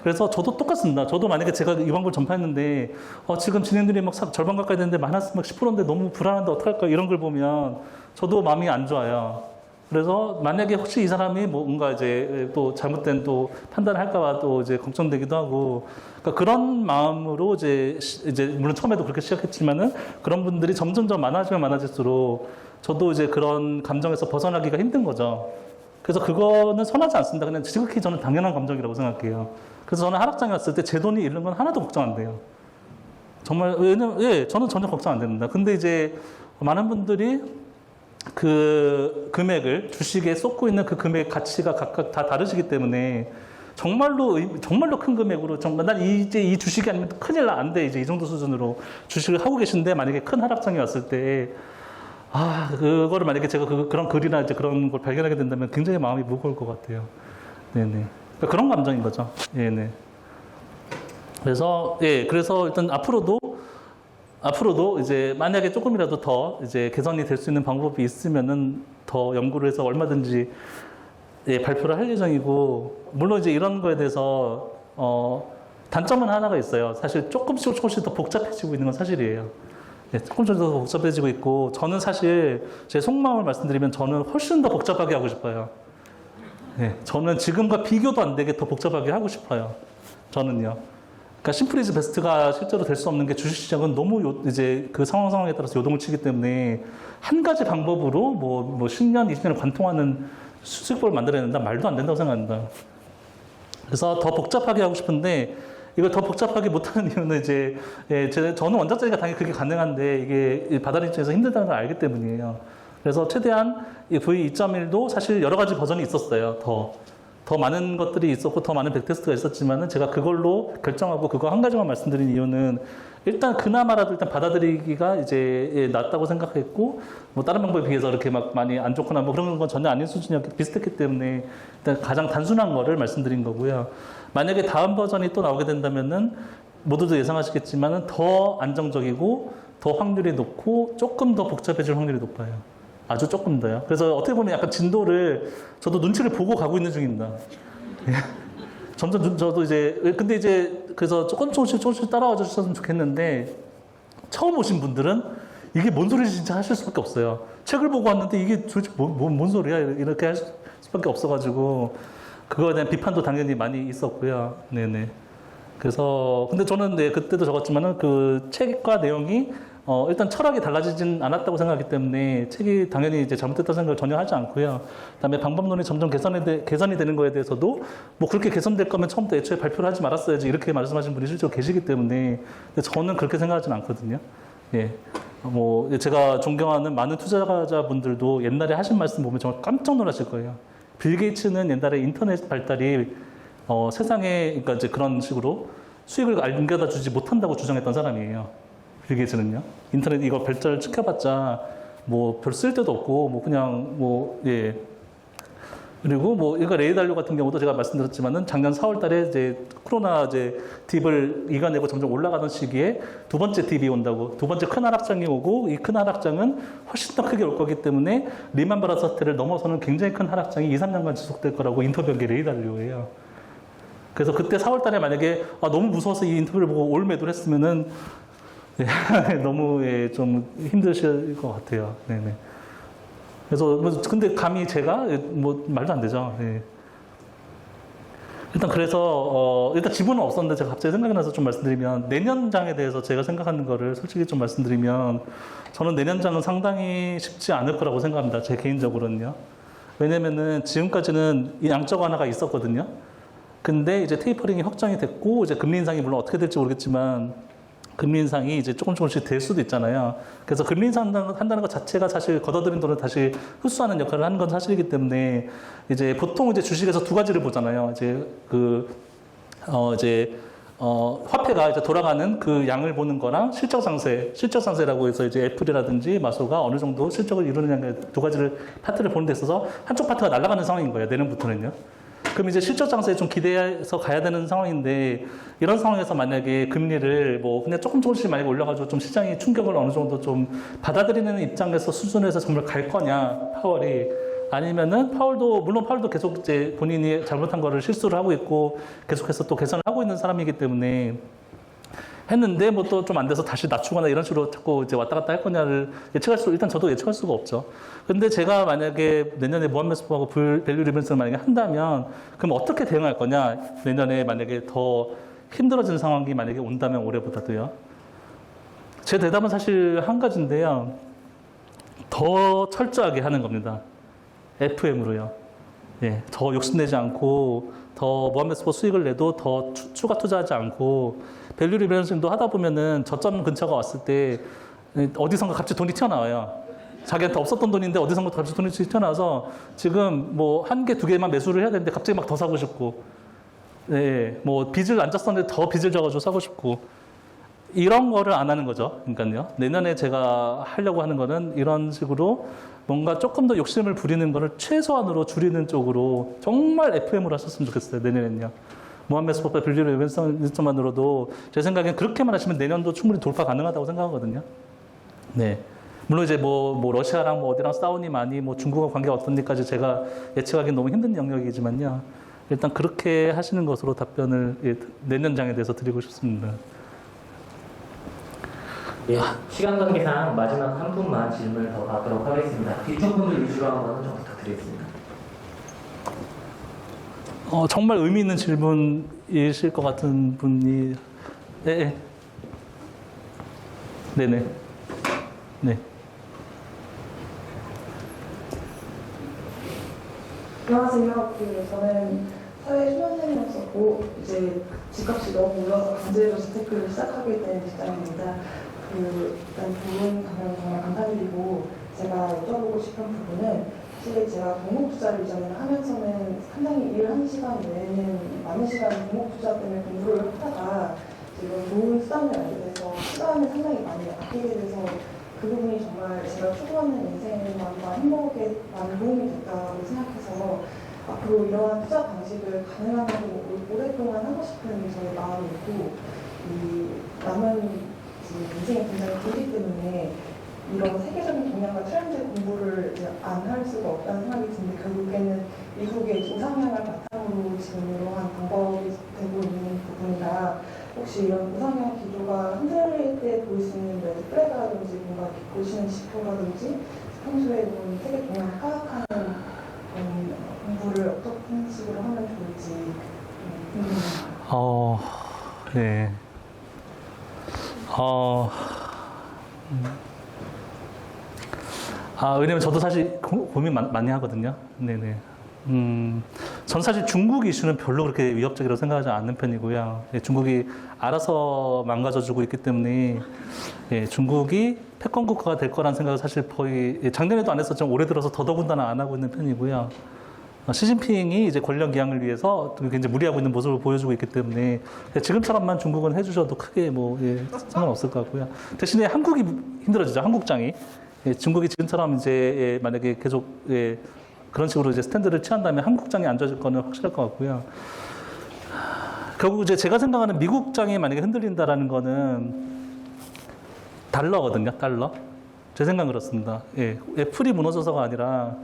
그래서 저도 똑같습니다. 저도 만약에 제가 이 방법을 전파했는데 지금 진행들이 막 절반 가까이 됐는데 마이너스 막 10%인데 너무 불안한데 어떡할까 이런 걸 보면 저도 마음이 안 좋아요. 그래서 만약에 혹시 이 사람이 뭔가 이제 또 잘못된 또 판단을 할까봐 또 이제 걱정되기도 하고, 그러니까 그런 마음으로 이제 물론 처음에도 그렇게 시작했지만은 그런 분들이 점점점 많아지면 많아질수록 저도 이제 그런 감정에서 벗어나기가 힘든 거죠. 그래서 그거는 선하지 않습니다. 그냥 지극히 저는 당연한 감정이라고 생각해요. 그래서 저는 하락장에 왔을 때 제 돈이 잃는 건 하나도 걱정 안 돼요. 정말, 저는 전혀 걱정 안 됩니다. 근데 이제 많은 분들이 그 금액을 주식에 쏟고 있는 그 금액 가치가 각각 다 다르시기 때문에 정말로 큰 금액으로 정말 난 이제 이 주식이 아니면 큰일 나 안 돼 이제 이 정도 수준으로 주식을 하고 계신데 만약에 큰 하락장이 왔을 때 그거를 만약에 제가 그런 글이나 이제 그런 걸 발견하게 된다면 굉장히 마음이 무거울 것 같아요. 네네. 그러니까 그런 감정인 거죠. 네네. 그래서 일단 앞으로도 이제 만약에 조금이라도 더 이제 개선이 될 수 있는 방법이 있으면은 더 연구를 해서 얼마든지 발표를 할 예정이고, 물론 이제 이런 거에 대해서 단점은 하나가 있어요. 사실 조금씩 더 복잡해지고 있는 건 사실이에요. 조금씩 더 복잡해지고 있고, 저는 사실 제 속마음을 말씀드리면 저는 훨씬 더 복잡하게 하고 싶어요. 저는 지금과 비교도 안 되게 더 복잡하게 하고 싶어요. 저는요. 그러니까 심플 이즈 베스트가 실제로 될 수 없는 게 주식시장은 너무 이제 그 상황에 따라서 요동을 치기 때문에 한 가지 방법으로 뭐 10년, 20년을 관통하는 수익법을 만들어야 된다? 말도 안 된다고 생각합니다. 그래서 더 복잡하게 하고 싶은데 이걸 더 복잡하게 못하는 이유는 이제 저는 원자재가 당연히 그게 가능한데 이게 바다리 입장에서 힘들다는 걸 알기 때문이에요. 그래서 최대한 이 V2.1도 사실 여러 가지 버전이 있었어요. 더 많은 것들이 있었고 더 많은 백테스트가 있었지만은 제가 그걸로 결정하고 그거 한 가지만 말씀드린 이유는 일단 그나마라도 일단 받아들이기가 이제 낫다고 생각했고 뭐 다른 방법에 비해서 이렇게 막 많이 안 좋거나 뭐 그런 건 전혀 아닌 수준이었기 비슷했기 때문에 일단 가장 단순한 거를 말씀드린 거고요. 만약에 다음 버전이 또 나오게 된다면은 모두도 예상하시겠지만은 더 안정적이고 더 확률이 높고 조금 더 복잡해질 확률이 높아요. 아주 조금 더요. 그래서 어떻게 보면 약간 진도를 저도 눈치를 보고 가고 있는 중입니다. 점점 저도 이제 근데 이제 그래서 조금씩 따라와 주셨으면 좋겠는데 처음 오신 분들은 이게 뭔 소리인지 진짜 하실 수밖에 없어요. 책을 보고 왔는데 이게 도대체 뭔 소리야 이렇게 할 수밖에 없어가지고 그거에 대한 비판도 당연히 많이 있었고요. 네네. 그래서 근데 저는 그때도 적었지만은 그 책과 내용이 일단 철학이 달라지진 않았다고 생각하기 때문에 책이 당연히 이제 잘못됐다는 생각을 전혀 하지 않고요. 그다음에 방법론이 점점 개선이 되는 거에 대해서도 뭐 그렇게 개선될 거면 처음부터 애초에 발표를 하지 말았어야지 이렇게 말씀하시는 분이 실제로 계시기 때문에 근데 저는 그렇게 생각하진 않거든요. 예. 뭐 제가 존경하는 많은 투자자분들도 옛날에 하신 말씀 보면 정말 깜짝 놀라실 거예요. 빌 게이츠는 옛날에 인터넷 발달이 세상에 그러니까 이제 그런 식으로 수익을 안겨다 주지 못한다고 주장했던 사람이에요. 빌 게이츠는요. 인터넷 이거 발달 시켜봤자 뭐 별 쓸데도 없고 뭐 그냥 뭐 예. 그리고 뭐 이거 레이 달료 같은 경우도 제가 말씀드렸지만은 작년 4월달에 이제 코로나 이제 딥을 이겨내고 점점 올라가던 시기에 두 번째 딥이 온다고 두 번째 큰 하락장이 오고 이 큰 하락장은 훨씬 더 크게 올 거기 때문에 리만 브라더스 사태를 넘어서는 굉장히 큰 하락장이 2, 3년간 지속될 거라고 인터뷰한 게 레이 달료예요. 그래서 그때 4월달에 만약에 너무 무서워서 이 인터뷰를 보고 올 매도를 했으면은 너무 좀 힘드실 것 같아요. 네네. 그래서 근데 감히 제가 뭐 말도 안 되죠. 예. 일단 그래서 일단 지분은 없었는데 제가 갑자기 생각이 나서 좀 말씀드리면 내년장에 대해서 제가 생각하는 거를 솔직히 좀 말씀드리면 저는 내년장은 상당히 쉽지 않을 거라고 생각합니다. 제 개인적으로는요. 왜냐면은 지금까지는 이 양적 완화가 있었거든요. 근데 이제 테이퍼링이 확정이 됐고 이제 금리 인상이 물론 어떻게 될지 모르겠지만 금리 인상이 이제 조금씩 될 수도 있잖아요. 그래서 금리 인상 한다는 것 자체가 사실 걷어들인 돈을 다시 흡수하는 역할을 하는 건 사실이기 때문에 이제 보통 이제 주식에서 두 가지를 보잖아요. 이제 화폐가 이제 돌아가는 그 양을 보는 거랑 실적 상세라고 해서 이제 애플이라든지 마소가 어느 정도 실적을 이루느냐 두 가지를 파트를 보는 데 있어서 한쪽 파트가 날아가는 상황인 거예요. 내년부터는요. 그럼 이제 실적 장세에 좀 기대해서 가야 되는 상황인데 이런 상황에서 만약에 금리를 뭐 그냥 조금씩 많이 올려가지고 좀 시장이 충격을 어느 정도 좀 받아들이는 입장에서 수준에서 정말 갈 거냐 파월이 아니면은 물론 파월도 계속 이제 본인이 잘못한 거를 실수를 하고 있고 계속해서 또 개선을 하고 있는 사람이기 때문에 했는데 뭐 또 좀 안 돼서 다시 낮추거나 이런 식으로 자꾸 이제 왔다 갔다 할 거냐를 일단 저도 예측할 수가 없죠. 근데 제가 만약에 내년에 무한매수법하고 밸류 리밸런스를 만약에 한다면 그럼 어떻게 대응할 거냐? 내년에 만약에 더 힘들어지는 상황이 만약에 온다면 올해보다도요. 제 대답은 사실 한 가지인데요. 더 철저하게 하는 겁니다. FM으로요. 예, 더 욕심내지 않고 더 무한매수법 수익을 내도 더 추가 투자하지 않고 밸류 리밸런싱도 하다 보면은 저점 근처가 왔을 때 어디선가 갑자기 돈이 튀어나와요. 자기한테 없었던 돈인데 어디선가 갑자기 돈이 튀어나와서 지금 뭐 한 개, 두 개만 매수를 해야 되는데 갑자기 막 더 사고 싶고 네, 뭐 빚을 안 졌었는데 더 빚을 져가지고 사고 싶고 이런 거를 안 하는 거죠. 그러니까요. 내년에 제가 하려고 하는 거는 이런 식으로 뭔가 조금 더 욕심을 부리는 거를 최소한으로 줄이는 쪽으로 정말 FM으로 하셨으면 좋겠어요. 내년에는요. 무한매수법과 밸류 리밸런스만으로도 제 생각엔 그렇게만 하시면 내년도 충분히 돌파 가능하다고 생각하거든요. 네. 물론 이제 뭐 러시아랑 뭐 어디랑 싸우니 많이 뭐 중국과 관계가 어떤지까지 제가 예측하기는 너무 힘든 영역이지만요. 일단 그렇게 하시는 것으로 답변을 내년장에 대해서 드리고 싶습니다. 예, 시간 관계상 마지막 한 분만 질문을 더 받도록 하겠습니다. 뒤쪽 분들 위주로 한번 좀 부탁드리겠습니다. 정말 의미 있는 질문이실 것 같은 분이 예. 네네. 네. 안녕하세요. 저는 사회 초년생이었었고 이제 집값이 너무 올라서 강제로 재테크를 시작하게 된 직장입니다. 일단 좋은 답변 정말 감사드리고 제가 여쭤보고 싶은 부분은 사실 제가 공목투자를 이전에 하면서는 상당히 일하는 시간 외에는 많은 시간을 공목투자 때문에 공부를 하다가 지금 좋은 수단을 알게 돼서 시간을 상당히 많이 아끼게 돼서 그 부분이 정말 제가 추구하는 인생만과 행복에 많은 도움이 됐다고 생각해서 앞으로 이러한 투자 방식을 가능하면 오랫동안 하고 싶은 저의 마음이 있고 이 남은 인생이 굉장히 길기 때문에 이런 세계적인 동향과 트렌드 공부를 안 할 수가 없다는 생각이 드는데 결국에는 미국의 우상향을 바탕으로 지금 이러한 방법이 되고 있는 부분이라 혹시 이런 우상향 기조가 흔들릴 때 볼 수 있는 레드 플래그라든지 뭔가 보시는 지표라든지 평소에 이런 세계 동향을 파악하는 공부를 어떤 식으로 하면 좋을지 궁금합니다. 네. 왜냐면 저도 사실 고민 많이 하거든요. 네네. 전 사실 중국 이슈는 별로 그렇게 위협적이라고 생각하지 않는 편이고요. 예, 중국이 알아서 망가져주고 있기 때문에 예, 중국이 패권 국가가 될 거란 생각을 사실 거의 작년에도 안 했었지만 올해 들어서 더더군다나 안 하고 있는 편이고요. 시진핑이 이제 권력 기양을 위해서 굉장히 무리하고 있는 모습을 보여주고 있기 때문에 지금처럼만 중국은 해주셔도 크게 상관없을 것 같고요. 대신에 한국이 힘들어지죠. 한국장이. 예, 중국이 지금처럼 이제 만약에 계속 그런 식으로 이제 스탠드를 취한다면 한국장이 안 좋아질 거는 확실할 것 같고요. 결국 이제 제가 생각하는 미국장이 만약에 흔들린다라는 거는 달러거든요. 달러. 제 생각은 그렇습니다. 예, 애플이 무너져서가 아니라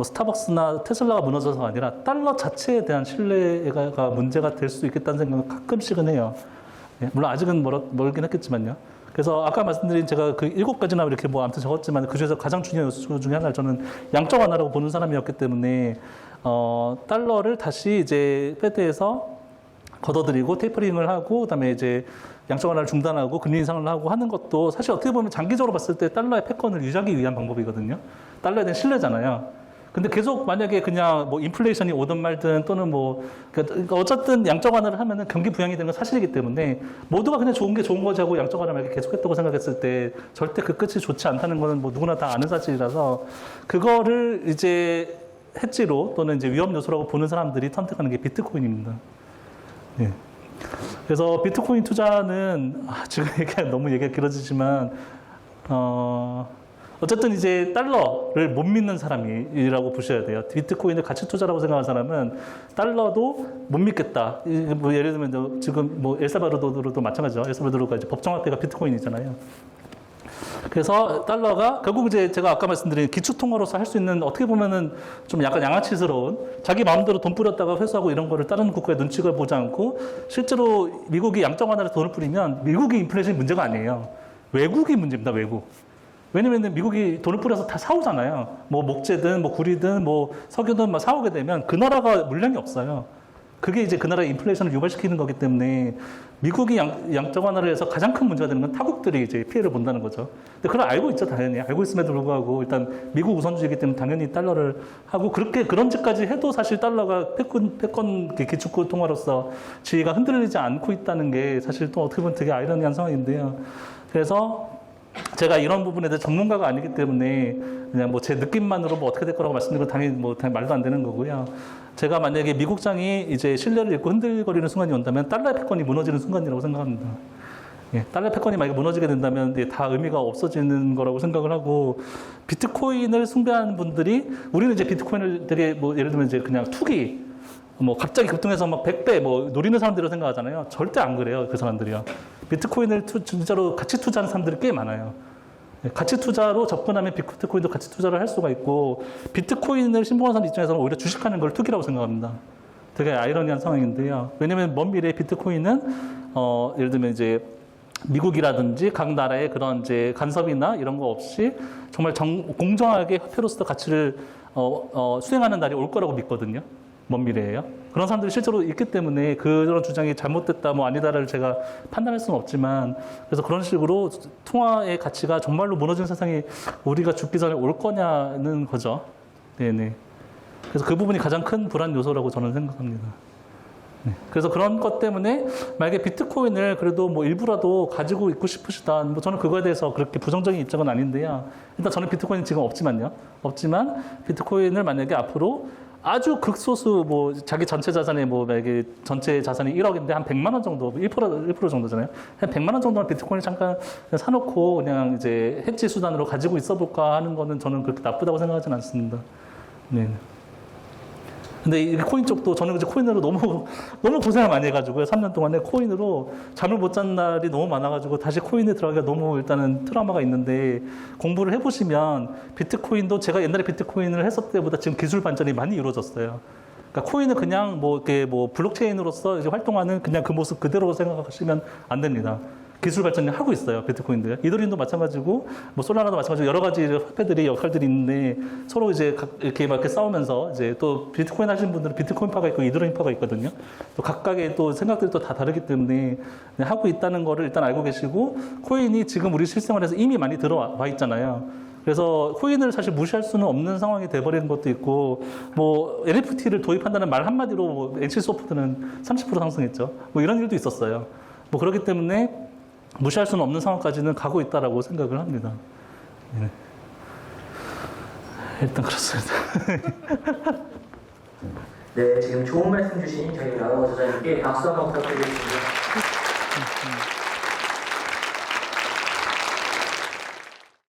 스타벅스나 테슬라가 무너져서가 아니라 달러 자체에 대한 신뢰가 문제가 될 수 있겠다는 생각을 가끔씩은 해요. 예, 물론 아직은 멀긴 했겠지만요. 그래서 아까 말씀드린 제가 그 7가지나 이렇게 아무튼 적었지만 그 중에서 가장 중요한 요소 중에 하나를 저는 양적 완화라고 보는 사람이었기 때문에 달러를 다시 이제 패드에서 걷어들이고 테이퍼링을 하고 그다음에 이제 양적 완화를 중단하고 금리 인상을 하고 하는 것도 사실 어떻게 보면 장기적으로 봤을 때 달러의 패권을 유지하기 위한 방법이거든요. 달러에 대한 신뢰잖아요. 근데 계속 만약에 그냥 인플레이션이 오든 말든 또는 그러니까 어쨌든 양적 완화를 하면은 경기 부양이 되는 건 사실이기 때문에 모두가 그냥 좋은 게 좋은 거지 하고 양적 완화를 이렇게 계속했다고 생각했을 때 절대 그 끝이 좋지 않다는 거는 누구나 다 아는 사실이라서 그거를 이제 해지로 또는 이제 위험 요소라고 보는 사람들이 선택하는 게 비트코인입니다. 네. 그래서 비트코인 투자는 지금 너무 얘기가 길어지지만 어쨌든 이제 달러를 못 믿는 사람이라고 보셔야 돼요. 비트코인을 가치 투자라고 생각하는 사람은 달러도 못 믿겠다. 예를 들면 지금 엘살바도르도 마찬가지죠. 엘살바도르가 이제 법정화폐가 비트코인이잖아요. 그래서 달러가 결국 이제 제가 아까 말씀드린 기축통화로서 할 수 있는 어떻게 보면은 좀 약간 양아치스러운 자기 마음대로 돈 뿌렸다가 회수하고 이런 거를 다른 국가의 눈치를 보지 않고 실제로 미국이 양적 완화로 돈을 뿌리면 미국이 인플레이션이 문제가 아니에요. 외국이 문제입니다. 외국. 왜냐면 미국이 돈을 뿌려서 다 사오잖아요. 목재든 구리든 석유든 사오게 되면 그 나라가 물량이 없어요. 그게 이제 그 나라의 인플레이션을 유발시키는 거기 때문에 미국이 양적 완화를 해서 가장 큰 문제가 되는 건 타국들이 이제 피해를 본다는 거죠. 근데 그걸 알고 있죠, 당연히. 알고 있음에도 불구하고 일단 미국 우선주의이기 때문에 당연히 달러를 하고 그런 짓까지 해도 사실 달러가 패권 기축 통화로서 지위가 흔들리지 않고 있다는 게 사실 또 어떻게 보면 되게 아이러니한 상황인데요. 그래서 제가 이런 부분에 대해 전문가가 아니기 때문에 그냥 제 느낌만으로 어떻게 될 거라고 말씀드리면 당연히 말도 안 되는 거고요. 제가 만약에 미국장이 이제 신뢰를 잃고 흔들거리는 순간이 온다면 달러의 패권이 무너지는 순간이라고 생각합니다. 예, 달러 패권이 만약에 무너지게 된다면 다 의미가 없어지는 거라고 생각을 하고 비트코인을 숭배하는 분들이 우리는 이제 비트코인들이 예를 들면 이제 그냥 투기 갑자기 급등해서 100배 노리는 사람들이라고 생각하잖아요. 절대 안 그래요. 그 사람들이요. 비트코인을 진짜로 가치 투자하는 사람들이 꽤 많아요. 가치 투자로 접근하면 비트코인도 가치 투자를 할 수가 있고 비트코인을 신봉하는 사람 입장에서는 오히려 주식하는 걸 투기라고 생각합니다. 되게 아이러니한 상황인데요. 왜냐하면 먼 미래에 비트코인은 예를 들면 이제 미국이라든지 각 나라의 그런 이제 간섭이나 이런 거 없이 정말 공정하게 화폐로서 가치를 수행하는 날이 올 거라고 믿거든요. 먼 미래예요. 그런 사람들이 실제로 있기 때문에 그런 주장이 잘못됐다, 뭐 아니다를 제가 판단할 수는 없지만, 그래서 그런 식으로 통화의 가치가 정말로 무너진 세상이 우리가 죽기 전에 올 거냐는 거죠. 네네. 그래서 그 부분이 가장 큰 불안 요소라고 저는 생각합니다. 네. 그래서 그런 것 때문에 만약에 비트코인을 그래도 뭐 일부라도 가지고 있고 싶으시다, 뭐 저는 그거에 대해서 그렇게 부정적인 입장은 아닌데요. 일단 저는 비트코인 지금 없지만 비트코인을 만약에 앞으로 아주 극소수 뭐 자기 전체 자산의 뭐 만약에 전체 자산이 1억인데 한 100만 원 정도, 1% 정도잖아요. 한 100만 원 정도는 비트코인을 잠깐 사놓고 그냥 이제 해지 수단으로 가지고 있어볼까 하는 거는 저는 그렇게 나쁘다고 생각하지는 않습니다. 네. 근데 이 코인 쪽도 저는 이제 코인으로 너무 고생을 많이 해가지고요. 3년 동안에 코인으로 잠을 못 잔 날이 너무 많아가지고 다시 코인에 들어가기가 너무 일단은 트라우마가 있는데, 공부를 해보시면 비트코인도 제가 옛날에 비트코인을 했을 때보다 지금 기술 발전이 많이 이루어졌어요. 그러니까 코인은 그냥 뭐 이렇게 뭐 블록체인으로서 이제 활동하는 그냥 그 모습 그대로 생각하시면 안 됩니다. 기술 발전을 하고 있어요, 비트코인들. 이더리움도 마찬가지고, 뭐 솔라나도 마찬가지고 여러 가지 화폐들이 역할들이 있는데 서로 이제 이렇게 막 이렇게 싸우면서 이제 또 비트코인 하시는 분들은 비트코인파가 있고 이더리움파가 있거든요. 또 각각의 또 생각들이 또 다 다르기 때문에 하고 있다는 거를 일단 알고 계시고, 코인이 지금 우리 실생활에서 이미 많이 들어와 있잖아요. 그래서 코인을 사실 무시할 수는 없는 상황이 돼버리는 것도 있고, 뭐 NFT를 도입한다는 말 한마디로 뭐 NC소프트는 30% 상승했죠. 뭐 이런 일도 있었어요. 뭐 그렇기 때문에 무시할 수는 없는 상황까지는 가고 있다라고 생각을 합니다. 네. 일단 그렇습니다. 네, 지금 좋은 말씀 주신 저희 라오 저자님께 박수 한번 부탁드리겠습니다.